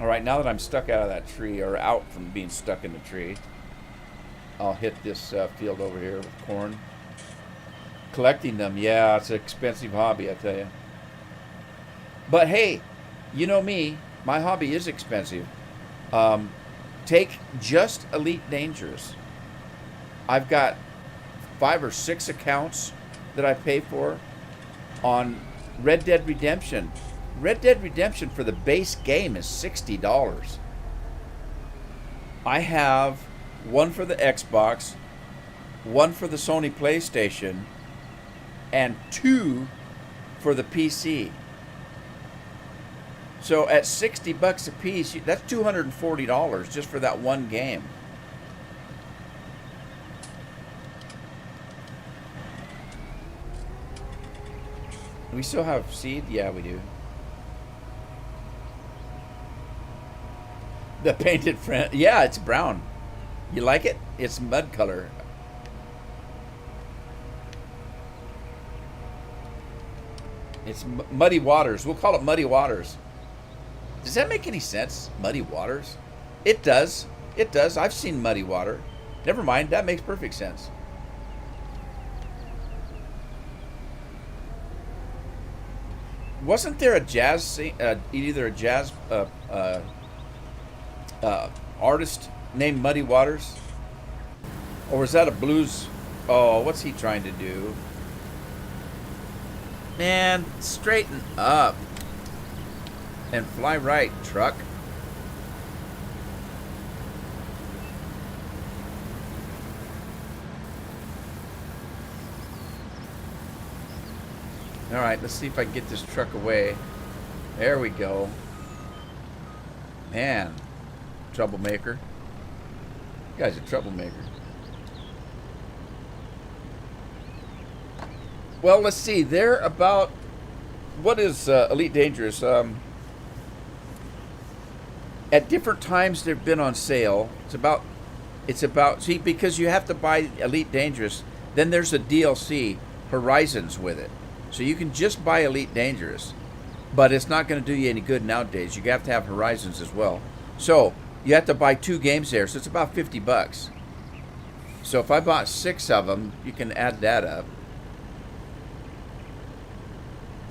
All right, now that I'm stuck out of that tree, or out from being stuck in the tree, I'll hit this field over here with corn. Collecting them, yeah, it's an expensive hobby, I tell you. But hey, you know me, my hobby is expensive. Take just Elite Dangerous. I've got 5 or 6 accounts that I pay for on Red Dead Redemption. Red Dead Redemption for the base game is $60. I have one for the Xbox, one for the Sony PlayStation, and 2 for the PC. So at $60 a piece, that's $240 just for that one game. We still have seed? Yeah, we do. The painted friend. Yeah, it's brown. You like it? It's mud color. It's muddy waters. We'll call it muddy waters. Does that make any sense? Muddy waters? It does. It does. I've seen muddy water. Never mind. That makes perfect sense. Wasn't there a jazz, either a jazz uh, artist named Muddy Waters? Or was that a blues? Oh, what's he trying to do? Man, straighten up and fly right, truck. All right, let's see if I can get this truck away. There we go. Man, troublemaker. You guy's a troublemaker. Well, let's see. They're about, what is Elite Dangerous? At different times they've been on sale. It's about, see, because you have to buy Elite Dangerous, then there's a DLC, Horizons, with it. So you can just buy Elite Dangerous, but it's not going to do you any good nowadays. You have to have Horizons as well. So you have to buy 2 games there, so it's about $50. So if I bought 6 of them, you can add that up.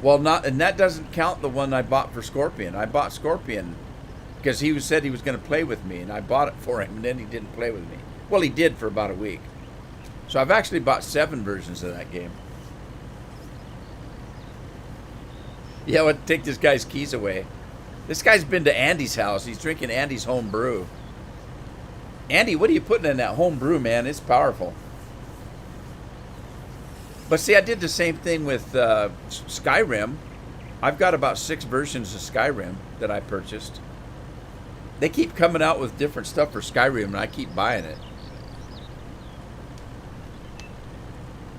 Well, and that doesn't count the one I bought for Scorpion. I bought Scorpion because he said he was going to play with me, and I bought it for him, and then he didn't play with me. Well, he did for about a week. So I've actually bought 7 versions of that game. Yeah, well, take this guy's keys away. This guy's been to Andy's house. He's drinking Andy's home brew. Andy, what are you putting in that home brew, man? It's powerful. But see, I did the same thing with Skyrim. I've got about 6 versions of Skyrim that I purchased. They keep coming out with different stuff for Skyrim, and I keep buying it.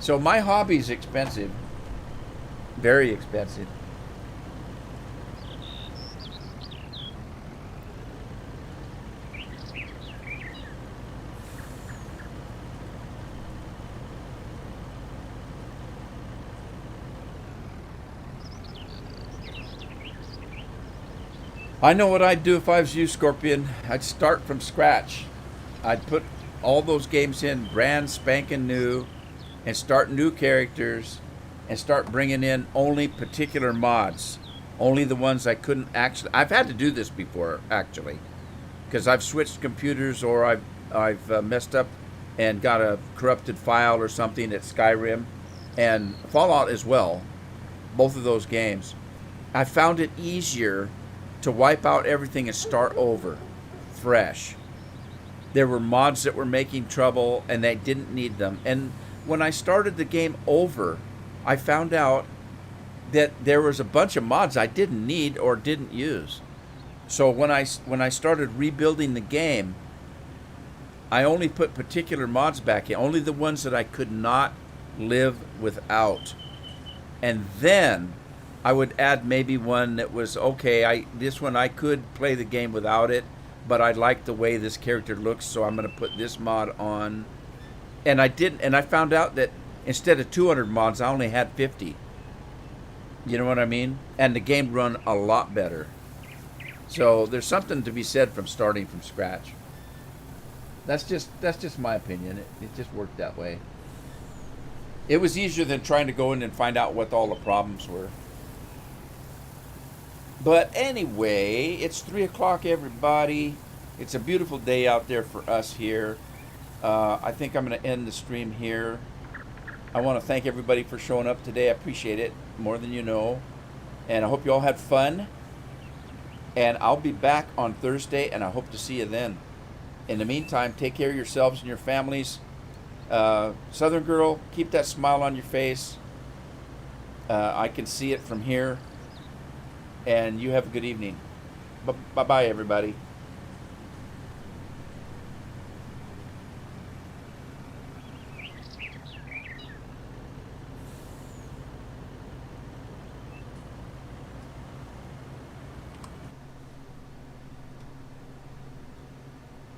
So my hobby's expensive. Very expensive. I know what I'd do if I was you, Scorpion. I'd start from scratch. I'd put all those games in brand spanking new and start new characters and start bringing in only particular mods. Only the ones I couldn't actually... I've had to do this before, actually, because I've switched computers or I've messed up and got a corrupted file or something at Skyrim and Fallout as well. Both of those games. I found it easier to wipe out everything and start over, fresh. There were mods that were making trouble and they didn't need them. And when I started the game over, I found out that there was a bunch of mods I didn't need or didn't use. So when I started rebuilding the game, I only put particular mods back in, only the ones that I could not live without. And then I would add maybe one that was okay. This one I could play the game without it, but I like the way this character looks, so I'm going to put this mod on. And I didn't, and I found out that instead of 200 mods, I only had 50. You know what I mean? And the game run a lot better. So there's something to be said from starting from scratch. That's just my opinion. It just worked that way. It was easier than trying to go in and find out what all the problems were. But anyway, it's 3 o'clock, everybody. It's a beautiful day out there for us here. I think I'm going to end the stream here. I want to thank everybody for showing up today. I appreciate it more than you know. And I hope you all had fun. And I'll be back on Thursday, and I hope to see you then. In the meantime, take care of yourselves and your families. Southern Girl, keep that smile on your face. I can see it from here. And you have a good evening. Bye-bye, everybody.